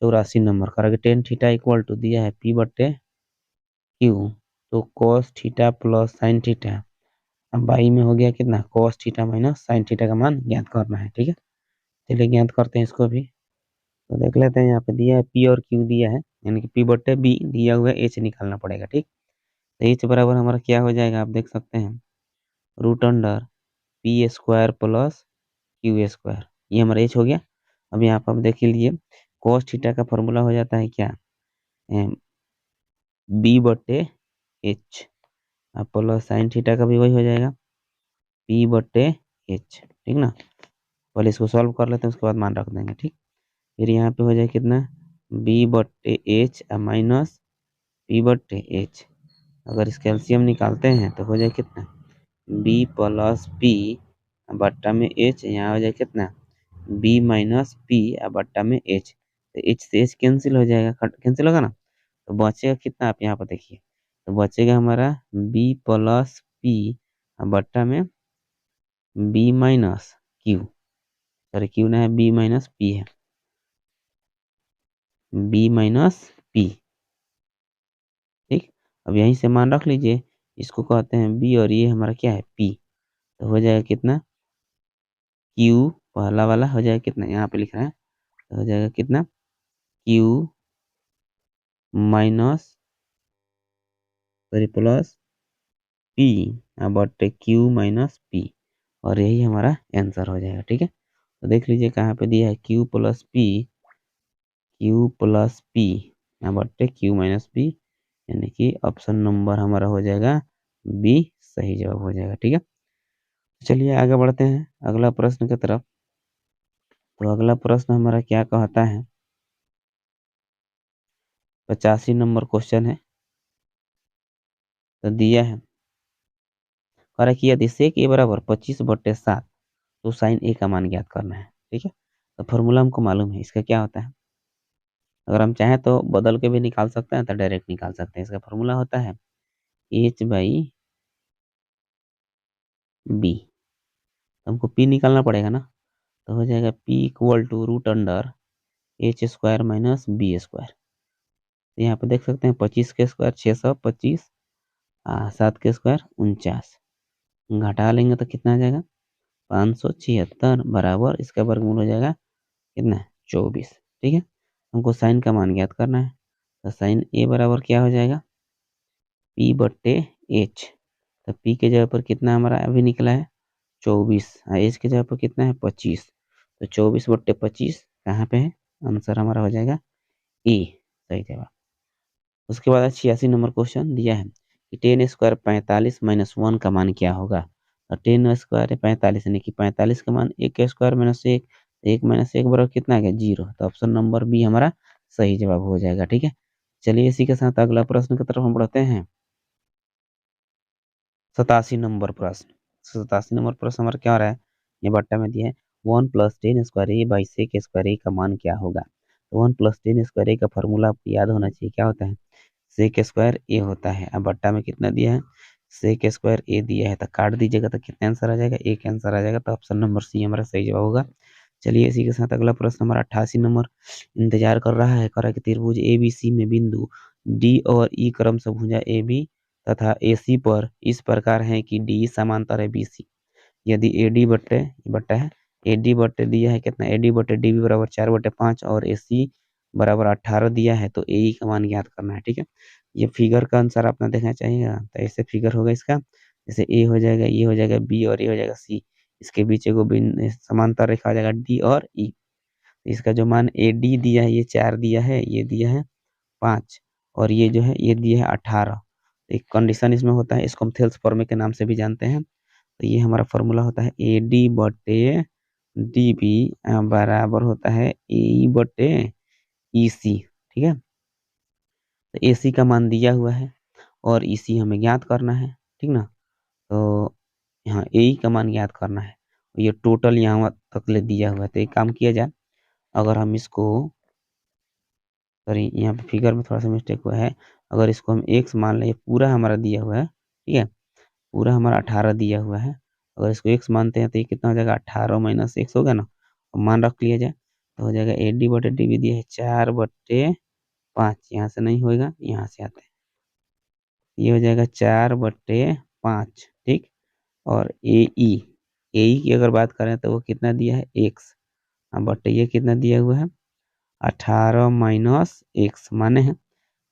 84 नंबर करेंगे, टेन थीटा इक्वल टू दिया है P/Q, तो cos theta plus sine theta, अब बाई में हो गया कितना, cos theta minus sine theta का मान ज्ञात करना है, ठीक है। चलिए ज्ञात करते हैं इसको भी। तो देख लेते हैं, यहाँ पे दिया है P और Q दिया है, यानी कि P/B दिया हुआ है, H निकालना पड़ेगा, ठीक। तो H बराबर हमारा क्या हो जाएगा, आप देख सकते हैं, √under P square plus Q square, ये हमारा H हो गया। अब यहाँ पर आप देख लीजिए, cos थीटा का फॉर्मूला हो जाता है क्या, B/H, प्लस साइन थीटा का भी वही हो जाएगा, P/H, ठीक ना। पहले इसको सॉल्व कर लेते हैं, उसके बाद मान रख देंगे, ठीक। फिर यहाँ पे हो जाए कितना, B/H माइनस P/H, अगर इसका एलसीएम निकालते हैं तो हो जाए कितना, B प्लस P बट्टा में H, यहाँ हो जाए कितना, B माइनस P बट्टा में H, तो H से H कैंसिल हो जाएगा, कैंसिल होगा ना, तो बचेगा कितना, आप यहाँ पर देखिए, तो बचेगा हमारा B प्लस P बट्टा में B minus Q, sorry Q ना है, B माइनस P है, B माइनस P, ठीक। अब यहीं से मान रख लीजिए, इसको कहते हैं B और ये हमारा क्या है P, तो हो जाएगा कितना, Q पहला वाला हो जाएगा कितना, यहाँ पे लिख रहा है, तो हो जाएगा कितना, Q minus, sorry plus P but Q minus P, और यही हमारा आंसर हो जाएगा, ठीक है। तो देख लीजिए कहाँ पे दिया है, Q plus P but Q minus P, यानी कि ऑप्शन नंबर हमारा हो जाएगा बी सही जवाब हो जाएगा, ठीक है। चलिए आगे बढ़ते हैं अगला प्रश्न की तरफ। तो अगला प्रश्न हमारा क्या कहता है, 85 नंबर क्वेश्चन है, तो दिया है, कह रहा कि यदि सेक ए बराबर 25/7, तो साइन ए का मान ज्ञात करना है, ठीक है। तो फॉर्मूला हमको मालूम है, इसका क्या होता है, अगर हम चाहें तो बदल के भी निकाल सकते हैं, तो डायरेक्ट निकाल सकते हैं। इसका फॉर्मूला होता है H/B, हमको P निकालना पड़ेगा ना, तो हो जाएगा P equal to √under H square minus B square. यहाँ पे देख सकते हैं 25 के स्क्वायर 625, 7 के स्क्वायर 49, घटा लेंगे तो कितना आ जाएगा, 576 बराबर इसका वर्गमूल हो जाएगा कितना, 24, ठीक है। हमको साइन का मान ज्ञात करना है, तो साइन ए बराबर क्या हो जाएगा, P/H, तो P के जगह पर कितना हमारा अभी निकला है 24, H के जगह पर कितना है 25, तो 24/25 कहाँ पे है, आंसर हमारा हो जाएगा ए सही जवाब। उसके बाद 86 नंबर क्वेश्चन दिया है कि 10 स्क्वायर 45 माइनस 1 का मान क्या होगा। और 10 स्क्वायर है 45, यानी कि 45 का मान 1 का स्क्वायर माइनस 1, 1 माइनस 1 बराबर कितना आ गया 0, तो ऑप्शन नंबर बी हमारा सही जवाब हो जाएगा, ठीक है। चलिए इसी के साथ अगला प्रश्न की तरफ हम बढ़ते हैं। 87 नंबर प्रश्न, 87 नंबर प्रश्न हमारा क्या हो रहा है, ये बट्टा में दिया है 1 plus 10 square A by sec square A का मान क्या होगा। तो 1 + 10 स्क्वायर ए का फॉर्मूला आपको याद होना चाहिए, क्या होता है, सेक स्क्वायर ए होता है। अब बट्टा में कितना दिया है, सेक स्क्वायर ए दिया है, तो काट दीजिएगा तो कितना आंसर आ जाएगा, एक आंसर आ जाएगा। तो ऑप्शन नंबर सी हमारा सही जवाब होगा। चलिए इसी के साथ अगला प्रश्न हमारा 88 नंबर इंतजार कर रहा है। करा कि त्रिभुज ABC में बिंदु डी और ई क्रम से भुजा AB तथा AC पर इस प्रकार है कि डी समांतर है BC। यदि AD बट्टे बट्टा है, AD बट्टे दिया है कितना, AD बट्टे DB बराबर 4/5 और AC बराबर 18 दिया है, तो AE का मान ज्ञात करना है। ठीक है, ये फिगर का अनुसार अपना देखना चाहिए। तो ऐसे फिगर होगा इसका, जैसे ए हो जाएगा, ये हो जाएगा बी और ये हो जाएगा सी, इसके बीच एगो समांतर रेखा हो जाएगा डी और ई। इसका जो मान AD दिया है ये 4 दिया है, ये दिया है 5 और ये जो है ये दिया है 18। एक कंडीशन इसमें होता है, इसको हम थेल्स फॉर्मूले के नाम से भी जानते हैं। तो ये हमारा फॉर्मूला होता है AD बटे DB बराबर होता है AE बटे EC। ठीक है, तो AC का मान दिया हुआ है और EC हमें ज्ञात करना है। ठीक ना, तो यहाँ AE का मान ज्ञात करना है। ये टोटल यहाँ तक ले दिया हुआ है। तो एक काम किया जाए, अगर हम इसको, सॉरी यहाँ पे फिगर में थोड़ा सा मिस्टेक हुआ है, अगर इसको हम x मान लें, पूरा हमारा दिया हुआ है, ठीक है, पूरा हमारा 18 दिया हुआ है। अगर इसको x मानते हैं तो ये कितना हो जाएगा, 18 - x होगा ना, तो मान रख लिया जाए तो हो जाएगा AD बटे DB दिया है 4/5, यहाँ से नहीं होगा, यहाँ से आते हैं, ये हो जाएगा 4/5। ठीक, और AE की अगर बात करें तो वो कितना दिया है x, बटे ये कितना दिया हुआ है 18 - x माने हैं,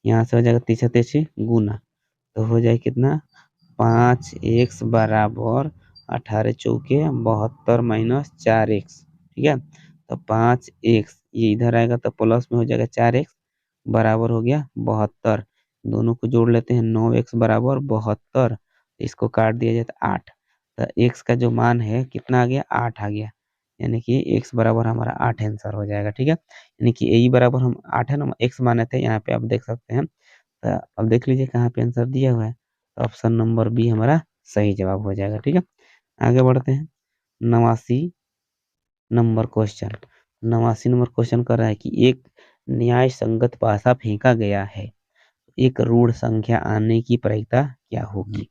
यहाँ से हो जाएगा 3 × 3 गुना, तो हो जाए कितना 5x बराबर 18 चौके 72 - 4x। ठीक है, तो 5x ये इधर आएगा तो प्लस में हो जाएगा 4x बराबर हो गया 72। दोनों को जोड़ लेते हैं, 9x बराबर 72, इसको काट दिया जाए तो 8। तो x का जो मान है कितना आ गया, 8 आ गया, यानी कि x बराबर हमारा 8 आंसर हो जाएगा। ठीक है, यानी कि AE बराबर हम 8 है ना, x माने थे, यहाँ पे आप देख सकते हैं। तो अब देख लीजिए कहाँ पे आंसर दिया हुआ है, तो ऑप्शन नंबर बी हमारा सही जवाब हो जाएगा। ठीक है, आगे बढ़ते हैं। 89 नंबर क्वेश्चन, 89 नंबर क्वेश्चन कर रहा है कि एक न्याय संगत पासा फेंका गया है, एक ऋण संख्या आने की प्रायिकता क्या होगी।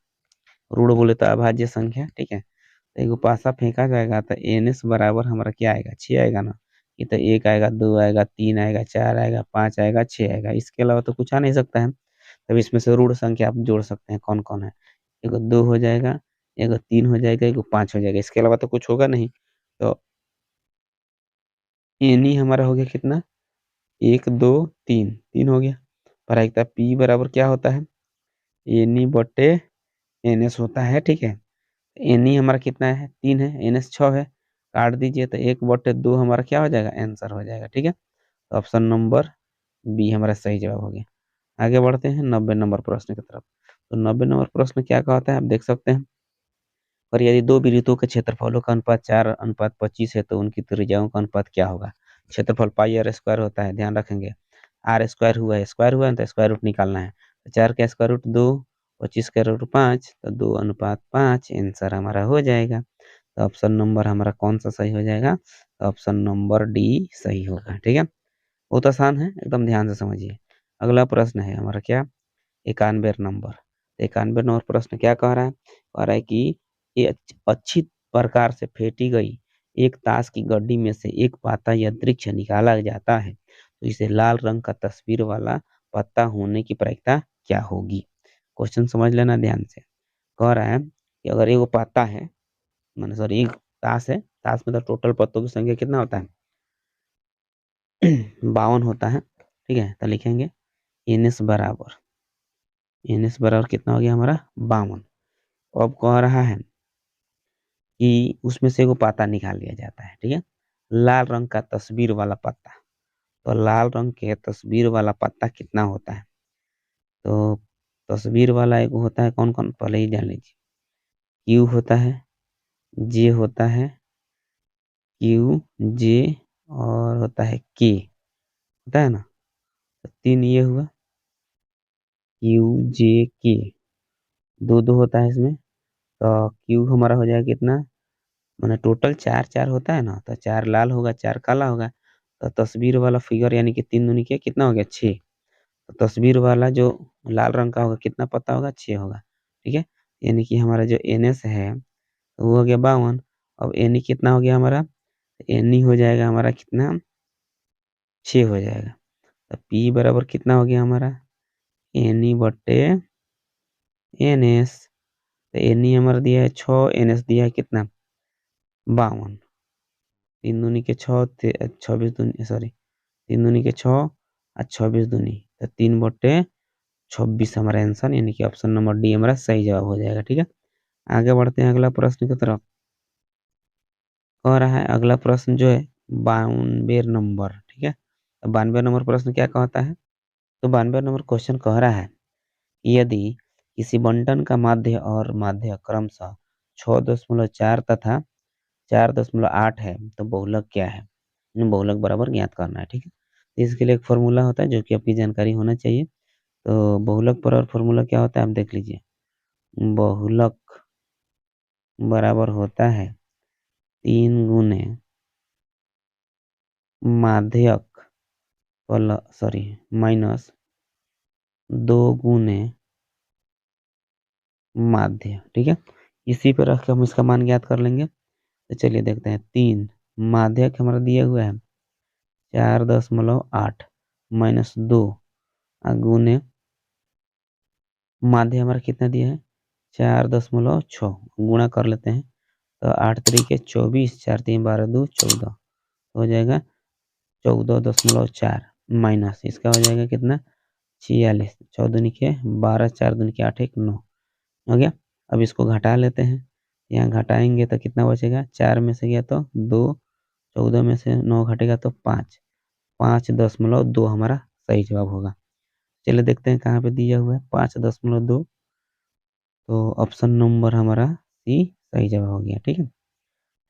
ऋण बोले तो अभाज्य संख्या। ठीक है, तो एक पासा फेंका जाएगा तो NS बराबर हमारा क्या आएगा, 6 आएगा ना। ये तो 1 आएगा, 2 आएगा, 3 आएगा, 4 आएगा, 5 आएगा, 6 आएगा, इसके अलावा तो कुछ आ नहीं सकता है। तब इसमें से ऋण संख्या आप जोड़ सकते हैं, कौन कौन है, एगो 2 हो जाएगा, एगो 3 हो जाएगा, एगो 5 हो जाएगा, इसके अलावा तो कुछ होगा नहीं। तो एनी हमारा हो गया कितना, 1 2 3, 3 हो गया। प्रायिकता P बराबर क्या होता है, एनी बटे NS होता है। ठीक है, एनी हमारा कितना है, 3 है, NS 6 है, काट दीजिए तो 1/2 हमारा क्या हो जाएगा, आंसर हो जाएगा। ठीक है, तो ऑप्शन नंबर बी हमारा सही जवाब हो गया। आगे बढ़ते हैं 90 नंबर प्रश्न की तरफ। तो 90 नंबर प्रश्न क्या कहता है, आप देख सकते हैं। और यदि दो वृत्तों के क्षेत्रफलों का अनुपात 4:25 है तो उनकी त्रिज्याओं का अनुपात क्या होगा। क्षेत्रफल πr² होता है, ध्यान रखेंगे। r² हुआ है, स्क्वायर हुआ है तो स्क्वायर रूट निकालना है। तो 4 का स्क्वायर रूट 2, 25 का रूट 5, तो 2:5 आंसर हमारा हो जाएगा। तो ऑप्शन नंबर हमारा कौन सा सही हो जाएगा, तो ऑप्शन नंबर डी सही होगा। ठीक है, बहुत आसान है, एकदम ध्यान से समझिए। अगला प्रश्न है हमारा क्या, 91 नंबर। 91 नंबर प्रश्न क्या कह रहा है, कह रहा है कि ये अच्छी प्रकार से फेंटी गई एक ताश की गड्डी में से एक पाता या वृक्ष निकाला जाता है, तो इसे लाल रंग का तस्वीर वाला पत्ता होने की प्रायिकता क्या होगी। क्वेश्चन समझ लेना ध्यान से। कह रहा है कि अगर एगो पाता है, माने सॉरी एक ताश है, ताश में तो टोटल पत्तों की संख्या कितना होता है 52 होता है। ठीक है, तो लिखेंगे NS बराबर, NS बराबर कितना हो गया हमारा 52। अब कह रहा है कि उसमें से एगो पत्ता निकाल लिया जाता है। ठीक है, लाल रंग का तस्वीर वाला पत्ता। तो लाल रंग के तस्वीर वाला पत्ता कितना होता है, तो तस्वीर वाला एक होता है, कौन कौन पहले ही जान लीजिए। क्यू होता है, जे होता है, क्यू जे, और होता है के, होता है ना। तो 3 ये हुआ, क्यू जे के, दो दो होता है इसमें। तो क्यू हमारा हो जाएगा कितना, मैंने टोटल 4 4 होता है ना, तो 4 लाल होगा, 4 काला होगा। तो तस्वीर वाला फिगर यानी कि 3 दूनी के कितना हो गया 6। तो तस्वीर वाला जो लाल रंग का होगा कितना पता होगा 6 होगा। ठीक है, यानी कि हमारा जो NS है तो वो हो गया 52। अब NE कितना हो गया हमारा, NE हो जाएगा हमारा कितना 6 हो जाएगा। तो P बराबर कितना हो गया हमारा NE बट्टे NS। तो NE हमारा दिया है 6, NS दिया है कितना 52। 3 दूनी के 6 26 दूनी सॉरी 3 दूनी के 6 और 26 दूनी तो 3/26 हमारा आंसर यानी कि ऑप्शन नंबर डी हमारा सही जवाब हो जाएगा। ठीक है, आगे बढ़ते हैं अगला प्रश्न की तरफ। कह रहा है अगला प्रश्न जो है 92 नंबर। ठीक है, तो 92 नंबर प्रश्न क्या कहता है, तो 92 नंबर क्वेश्चन कह रहा है यदि किसी बंटन का माध्य और माध्य क्रमशः 6.4 तथा 4.8 है तो बहुलक क्या है, बहुलक बराबर ज्ञात करना है। ठीक है, तो इसके लिए एक फॉर्मूला होता है जो कि आपकी जानकारी होना चाहिए। तो बहुलक पर और फॉर्मूला क्या होता है आप देख लीजिए। बहुलक बराबर होता है 3 गुने माध्यक सॉरी माइनस 2 गुने माध्य। ठीक है, इसी पे रख के हम इसका मान ज्ञात कर लेंगे। तो चलिए देखते हैं 3 माध्यक हमारा दिया हुआ है 4.8 माइनस 2 गुने माध्य हमारा कितना दिया है 4.6 गुणा कर लेते हैं। तो 8 तरीके 24 4 3 12 2 14 हो जाएगा 14.4 माइनस इसका हो जाएगा कितना 46 14 के 12 4 दूनी के 8 1 9 हो गया। अब इसको घटा लेते हैं, यहाँ घटाएंगे तो कितना बचेगा 4 में से गया तो 2, 14 में से 9 घटेगा तो 5, 5.2 हमारा सही जवाब होगा। चलिए देखते हैं कहाँ पे दिया हुआ है 5.2, तो ऑप्शन नंबर हमारा सी सही जवाब हो गया। ठीक है,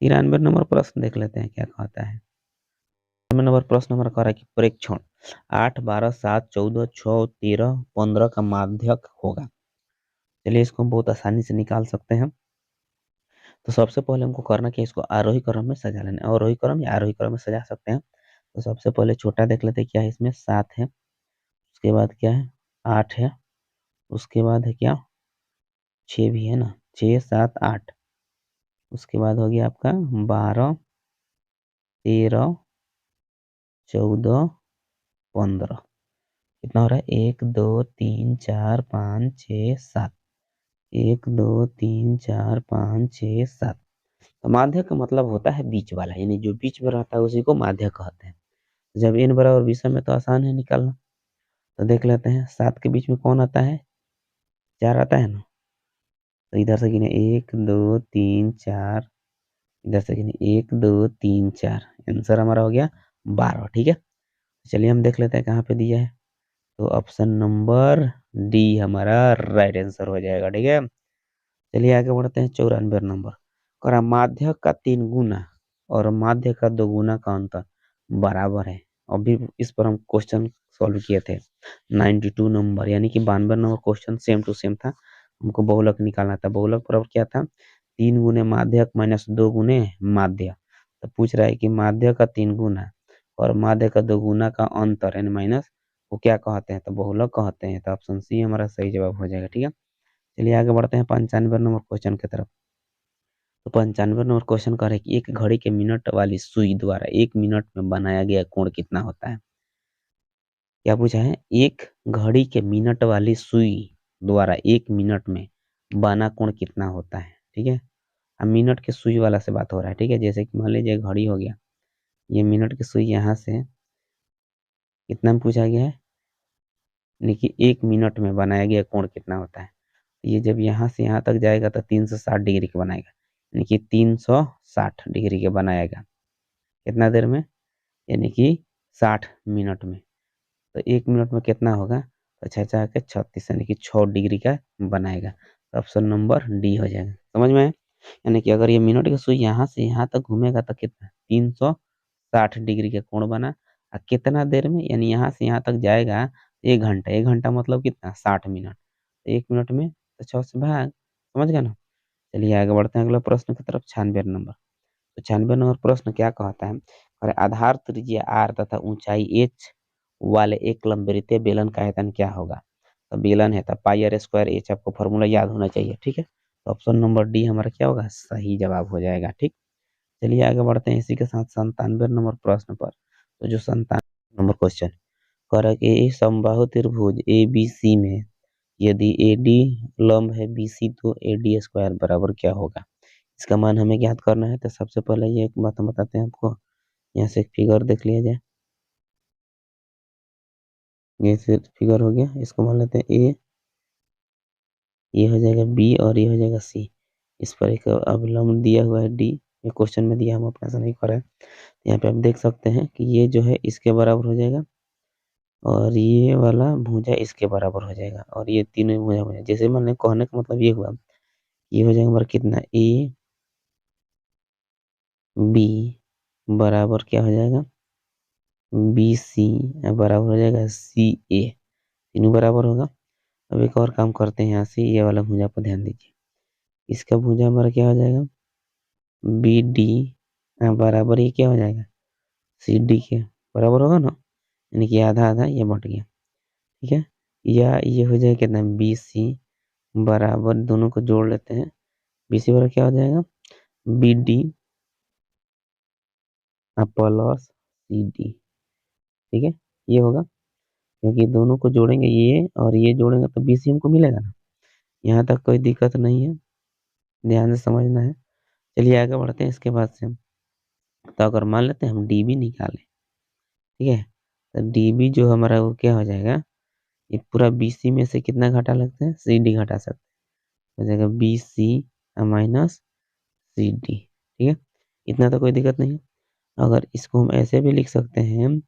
93 नंबर प्रश्न देख लेते हैं क्या कहता है। 93 नंबर प्रश्न हमारा कह रहा है कि प्रेक्षण 8 12 7 14 6 13 15 का माध्यक होगा। चलिए इसको हम बहुत आसानी से निकाल सकते हैं। तो सबसे पहले हमको करना कि इसको आरोही क्रम में सजा लेना है, अवरोही क्रम या आरोही क्रम में सजा सकते हैं। तो सबसे पहले छोटा देख लेते हैं क्या है इसमें 7 है, उसके बाद क्या है 8 है, उसके बाद है क्या 6 भी है ना 6 7 8, उसके बाद हो गया आपका 12 13 14 15। कितना हो रहा है 1 2 3 4 5 6 7, 1 2 3 4 5 6 7। तो माध्य का मतलब होता है बीच वाला, यानी जो बीच में रहता है उसी को माध्य कहते हैं। जब n बराबर 20 में तो आसान है निकालना। तो देख लेते हैं 7 के बीच में कौन आता है 4 आता है ना। तो इधर से गिने 1 2 3 4, इधर से गिने 1 2 3 4, आंसर हमारा हो गया 12। ठीक है, चलिए हम देख लेते हैं कहाँ पे दिया है। तो ऑप्शन नंबर डी हमारा राइट आंसर हो जाएगा। ठीक है, चलिए आगे बढ़ते हैं 94 नंबर। करा माध्य का 3 गुना और माध्य का 2 गुना का अंतर बराबर है। अभी इस पर हम क्वेश्चन सॉल्व किए थे 92 नंबर, यानी कि 92 नंबर क्वेश्चन सेम टू सेम था। हमको बहुलक निकालना था। बहुलक बराबर क्या था 3 गुने माध्यक माइनस 2 गुने माध्य। तो पूछ रहा है कि माध्य का 3 गुना और माध्य का 2 गुना का अंतर यानी माइनस वो क्या कहते हैं, तो बहुलक कहते हैं। तो ऑप्शन सी हमारा सही जवाब हो जाएगा। ठीक है, चलिए आगे बढ़ते हैं 95 नंबर क्वेश्चन की तरफ। तो 95 नंबर क्वेश्चन कह रहे हैं कि एक घड़ी के मिनट वाली सुई द्वारा 1 मिनट में बनाया गया कोण कितना होता है। क्या पूछा है एक घड़ी के मिनट वाली सुई द्वारा 1 मिनट में बना कोण कितना होता है। ठीक है, अब मिनट के सुई वाला से बात हो रहा है। ठीक है, जैसे कि मान लीजिए घड़ी हो गया, ये मिनट की सुई यहाँ से कितना में पूछा गया है, यानी कि 1 मिनट में बनाया गया कोण कितना होता है। ये जब यहाँ से यहाँ तक जाएगा तो 360 डिग्री का बनाएगा, यानी कि 360 डिग्री का बनाएगा कितना देर में, यानी कि 60 मिनट में। तो 1 मिनट में कितना होगा तो 6 4 के 36 यानी कि 6 डिग्री का बनाएगा। तो ऑप्शन नंबर डी हो जाएगा। समझ में आया? यानी कि अगर ये मिनट की सुई यहाँ से यहाँ तक घूमेगा तो कितना 360 डिग्री का कोण बना। और कितना देर में, यानी यहाँ से यहाँ तक जाएगा 1 घंटा, 1 घंटा मतलब कितना 60 मिनट, 1 मिनट में तो 6 से भाग। समझ गए ना। चलिए आगे बढ़ते हैं अगला प्रश्न की तरफ 96 नंबर। तो 96 नंबर प्रश्न क्या कहता है, और आधार त्रिज्या r तथा ऊंचाई h वाले एक लंबवृत्तीय बेलन का आयतन क्या होगा। तो बेलन है तो पाई r स्क्वायर h आपको फॉर्मूला याद होना चाहिए। ठीक है, तो ऑप्शन नंबर डी हमारा क्या होगा, सही जवाब हो जाएगा। ठीक, चलिए आगे बढ़ते हैं इसी के साथ 97 नंबर प्रश्न पर। तो जो 97 नंबर क्वेश्चन कर ए समबाहु त्रिभुज ए बी सी में यदि ए डी लंब है बी सी तो ए डी स्क्वायर बराबर क्या होगा। इसका मान हमें ज्ञात करना है। तो सबसे पहले ये एक बात हम बताते हैं आपको, यहाँ से एक फिगर देख लिया जाए। ये फिगर हो गया, इसको मान लेते हैं ए, ये हो जाएगा बी और ये हो जाएगा सी। इस पर एक अवलंब दिया हुआ है डी, ये क्वेश्चन में दिया, हम अपना ऐसा नहीं कर रहे हैं। यहाँ पे आप देख सकते हैं कि ये जो है इसके बराबर हो जाएगा और ये वाला भुजा इसके बराबर हो जाएगा और ये तीनों भुजा हो जाएगा। जैसे मैंने कहने का मतलब ये हुआ, ये हो जाएगा हमारा कितना, ए बी बराबर क्या हो जाएगा, बी सी बराबर हो जाएगा सी ए, तीनों बराबर होगा। अब एक और काम करते हैं, यहाँ से ये वाला भुजा पर ध्यान दीजिए। इसका भुजा हमारा क्या हो जाएगा, बी डी बराबर ये क्या हो जाएगा, सी डी के बराबर होगा ना, यानी कि आधा आधा ये बढ़ गया। ठीक है, या ये हो जाएगा कितना, बी सी बराबर, दोनों को जोड़ लेते हैं, बी सी बराबर क्या हो जाएगा, B D plus C D. ठीक है, ये होगा, क्योंकि दोनों को जोड़ेंगे ये और ये जोड़ेंगे तो बी सी हमको मिलेगा ना। यहाँ तक कोई दिक्कत नहीं है, ध्यान से समझना है। चलिए आगे बढ़ते हैं इसके बाद से हम। तो अगर मान लेते हैं हम डी बी निकालें, ठीक है, तो डी बी जो हमारा वो क्या हो जाएगा, ये पूरा बी सी में से कितना घटा लगता है, सी डी घटा सकते हैं, हो जाएगा B C minus C D. ठीक है, इतना तो कोई दिक्कत नहीं है। अगर इसको हम ऐसे भी लिख सकते हैं,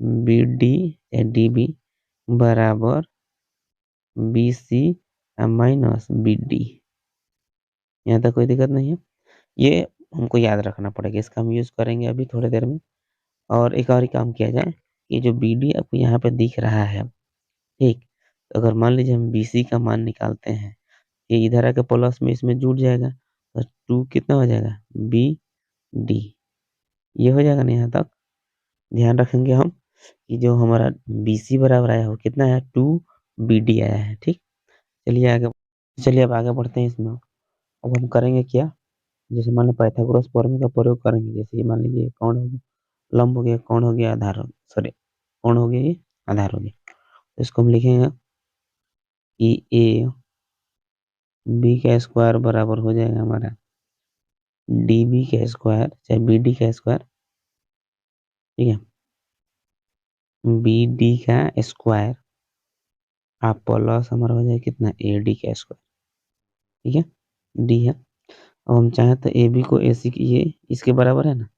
बी डी या डी बी बराबर B C minus B D, यहाँ तक कोई दिक्कत नहीं है। ये हमको याद रखना पड़ेगा, इसका हम यूज करेंगे अभी थोड़ी देर में। और एक और ही काम किया जाए, ये जो बी डी आपको यहाँ पे दिख रहा है, ठीक, तो अगर मान लीजिए हम बी सी का मान निकालते हैं, ये इधर आके प्लस में इसमें जुड़ जाएगा, तो 2 कितना हो जाएगा, बी डी, ये हो जाएगा ना। यहाँ तक ध्यान रखेंगे हम कि जो हमारा बी सी बराबर आया हो कितना है, 2 बी डी आया है। ठीक, चलिए अब आगे बढ़ते हैं इसमें। अब हम करेंगे क्या, जैसे मान लो पाइथागोरस प्रमेय का प्रयोग करेंगे। जैसे ये मान लीजिए कौन हो गया, लंब हो गया, कौन हो गया, आधार हो, सॉरी कौन हो गया, ये आधार हो गया। तो इसको हम लिखेंगे कि ए बी का स्क्वायर बराबर हो जाएगा हमारा डी बी का स्क्वायर, चाहे बी डी का स्क्वायर। ठीक है, बी डी का स्क्वायर आप प्लस हमारा हो जाएगा कितना, ए डी का स्क्वायर। ठीक है, डी है। अब हम चाहें तो ए बी को ए सी की, ये इसके बराबर है ना,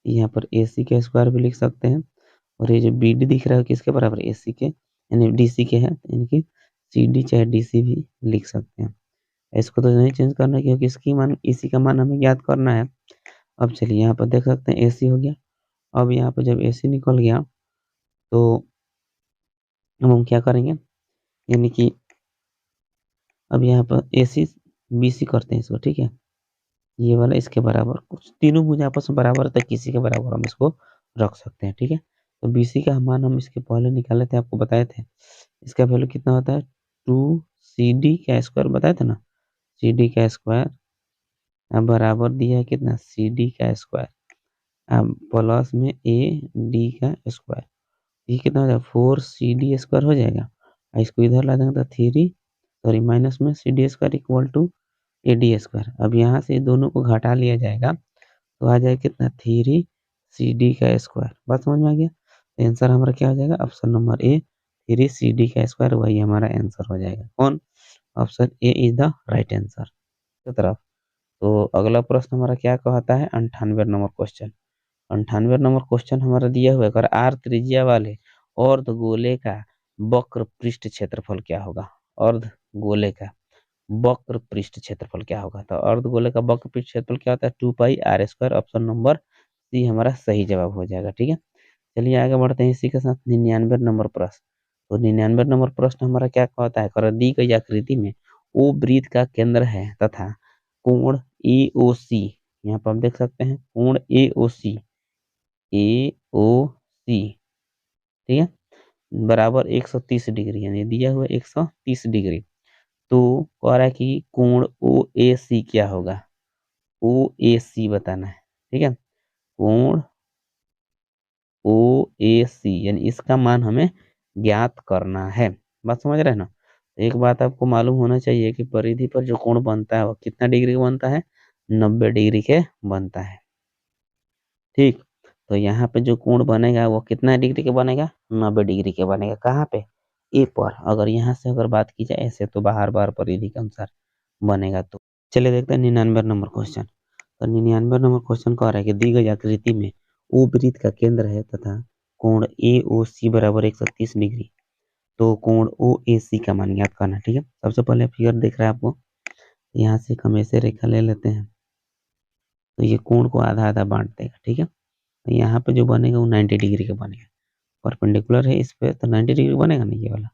यहाँ पर ए सी का स्क्वायर भी लिख सकते हैं। और ये जो बी डी दिख रहा है किसके बराबर है, ए सी के, यानी डी सी के है, यानी कि सी डी चाहे डी सी भी लिख सकते हैं। इसको तो नहीं चेंज करना है, क्योंकि इसकी मान, इसी का मान हमें याद करना है। अब चलिए यहाँ पर देख सकते हैं ए सी हो गया। अब यहाँ पर जब ए सी निकल गया तो अब हम क्या करेंगे, यानी कि अब यहाँ पर ए सी बी सी करते हैं इसको। ठीक है, ये वाला इसके बराबर, कुछ तीनों भुजा आपस में बराबर है तो किसी के बराबर हम इसको रख सकते हैं। ठीक है, तो बी सी का मान हम इसके पहले निकाले थे, आपको बताए थे। इसका वैल्यू कितना होता है, 2 सी डी का स्क्वायर बताए थे ना, सी डी का स्क्वायर बराबर दिया है कितना, सी डी का स्क्वायर प्लस में ए डी का स्क्वायर। ये कितना हो जाएगा, 4 सी डी स्क्वायर हो जाएगा। और इसको इधर ला देंगे तो 3, सॉरी माइनस में C D square equal to A D square. अब यहाँ से दोनों को घटा लिया जाएगा तो आ जाएगा कितना, 3 सी डी का स्क्वायर। बात समझ में आ गया। तो आंसर हमारा क्या हो जाएगा, option number A, 3 C D का स्क्वायर, वही हमारा आंसर हो जाएगा। कौन, option A is the right answer. तरफ तो अगला प्रश्न हमारा क्या कहता है, 98 नंबर क्वेश्चन। 98 नंबर क्वेश्चन हमारा दिया हुआ है, अगर आर त्रिज्या वाले अर्धगोले का वक्र पृष्ठ क्षेत्रफल क्या होगा। अर्धगोले का वक्र पृष्ठ क्षेत्रफल क्या होगा। तो अर्धगोले का वक्र पृष्ठ क्षेत्रफल क्या होता है, 2 pi R square. Option number C हमारा सही जवाब हो जाएगा। ठीक है, चलिए आगे बढ़ते हैं इसी के साथ 99 नंबर प्रश्न। तो 99 नंबर प्रश्न हमारा क्या कहता है, कर दी गई आकृति में ओ वृत्त का केंद्र है तथा कोण ए ओ सी, यहाँ पर हम देख सकते हैं कोण ए ओ सी ए ओ सी, ठीक है, बराबर 130 डिग्री, यानी दिया हुआ 130 डिग्री। तो कह रहा है कि कोण ओ ए सी क्या होगा, ओ ए सी बताना है, ठीक है, कोण ओ ए सी यानी इसका मान हमें ज्ञात करना है। बात समझ रहे हैं ना। एक बात आपको मालूम होना चाहिए कि परिधि पर जो कोण बनता है वो कितना डिग्री का बनता है, 90 डिग्री के बनता है, ठीक। तो यहाँ पे जो कोण बनेगा वो कितना डिग्री का बनेगा, 90 डिग्री के बनेगा। कहाँ पे, ए पर। अगर यहाँ से अगर बात की जाए ऐसे तो बाहर बार परिधि के अनुसार बनेगा। तो चलिए देखते हैं 99 नंबर क्वेश्चन। तो 99 नंबर क्वेश्चन कह रहा है कि दी गई आकृति में ओ वृत्त का केंद्र है तथा कोण ए ओ सी बराबर 130 डिग्री, तो कोण ओ ए सी का मान ज्ञात करना है, ठीक है। सबसे पहले फिगर दिख रहा है आपको, यहाँ से हम ऐसे रेखा ले लेते हैं, तो ये कोण को आधा आधा बांट देगा, ठीक है। तो यहाँ पे जो बनेगा वो 90 डिग्री का बनेगा, परपेंडिकुलर है इस पे तो 90 डिग्री बनेगा ना ये वाला।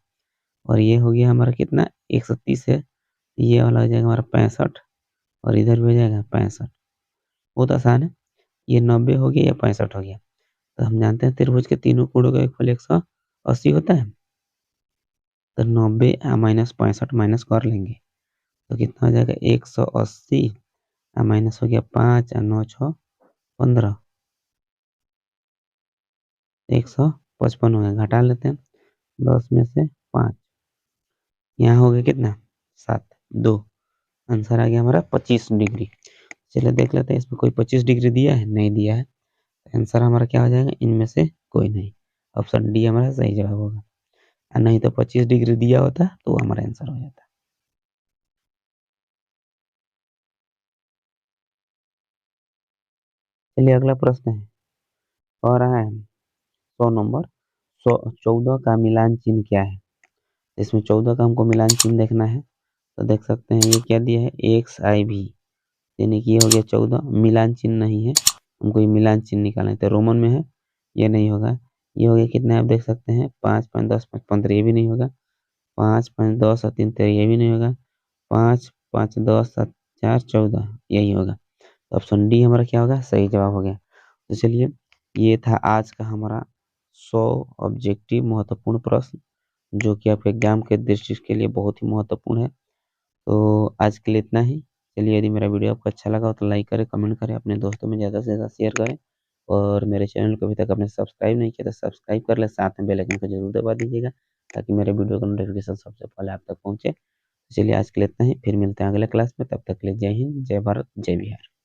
और ये हो गया हमारा कितना, 130 है, ये वाला हो जाएगा हमारा 65, और इधर भी हो जाएगा 65। बहुत आसान है, ये 90 हो गया या 65 हो गया। तो हम जानते हैं त्रिभुज के तीनों कोणों का योगफल 180 होता है। तो 90 माइनस 65 माइनस कर लेंगे तो कितना हो जाएगा 180, माइनस हो गया 5 और 9 6 15, 155 हो गया। घटा लेते हैं 10 में से 5, यहाँ हो गया कितना 7 2, आंसर आ गया हमारा 25 डिग्री। चलिए देख लेते हैं इसमें कोई 25 डिग्री दिया है, नहीं दिया है। आंसर हमारा क्या हो जाएगा, इनमें से कोई नहीं। ऑप्शन डी हमारा सही जवाब होगा, और नहीं तो 25 डिग्री दिया होता तो हमारा आंसर हो जाता। चलिए अगला प्रश्न है, और रहा है 100 नंबर, 14 का मिलान चिन्ह क्या है। इसमें 14 का हमको मिलान चिन्ह देखना है। तो देख सकते हैं ये क्या दिया है, एक्स आई भी, यानी कि ये हो गया 14, मिलान चिन्ह नहीं है, हमको ये मिलान चिन्ह निकालना है। तो रोमन में है, ये नहीं होगा। ये हो गया कितना, आप देख सकते हैं 5 5 10 5 15, ये भी नहीं होगा। 5 5 10 और 3 13, ये भी नहीं होगा। 5 5 10 7 4 14, यही होगा। तो ऑप्शन डी हमारा क्या होगा, सही जवाब हो गया। तो चलिए ये था आज का हमारा 100 ऑब्जेक्टिव महत्वपूर्ण प्रश्न, जो कि आपके एग्जाम के दृष्टि के लिए बहुत ही महत्वपूर्ण है। तो आज के लिए इतना ही। चलिए यदि मेरा वीडियो आपको अच्छा लगा हो तो लाइक करें, कमेंट करें, अपने दोस्तों में ज़्यादा से ज़्यादा शेयर करें, और मेरे चैनल को अभी तक आपने सब्सक्राइब नहीं किया तो सब्सक्राइब कर लें, साथ में बेल आइकन को जरूर दबा दीजिएगा ताकि मेरे वीडियो का नोटिफिकेशन सबसे पहले आप तक पहुँचे। चलिए आज के लिए इतना ही, फिर मिलते हैं अगले क्लास में, तब तक के लिए जय हिंद, जय भारत, जय बिहार।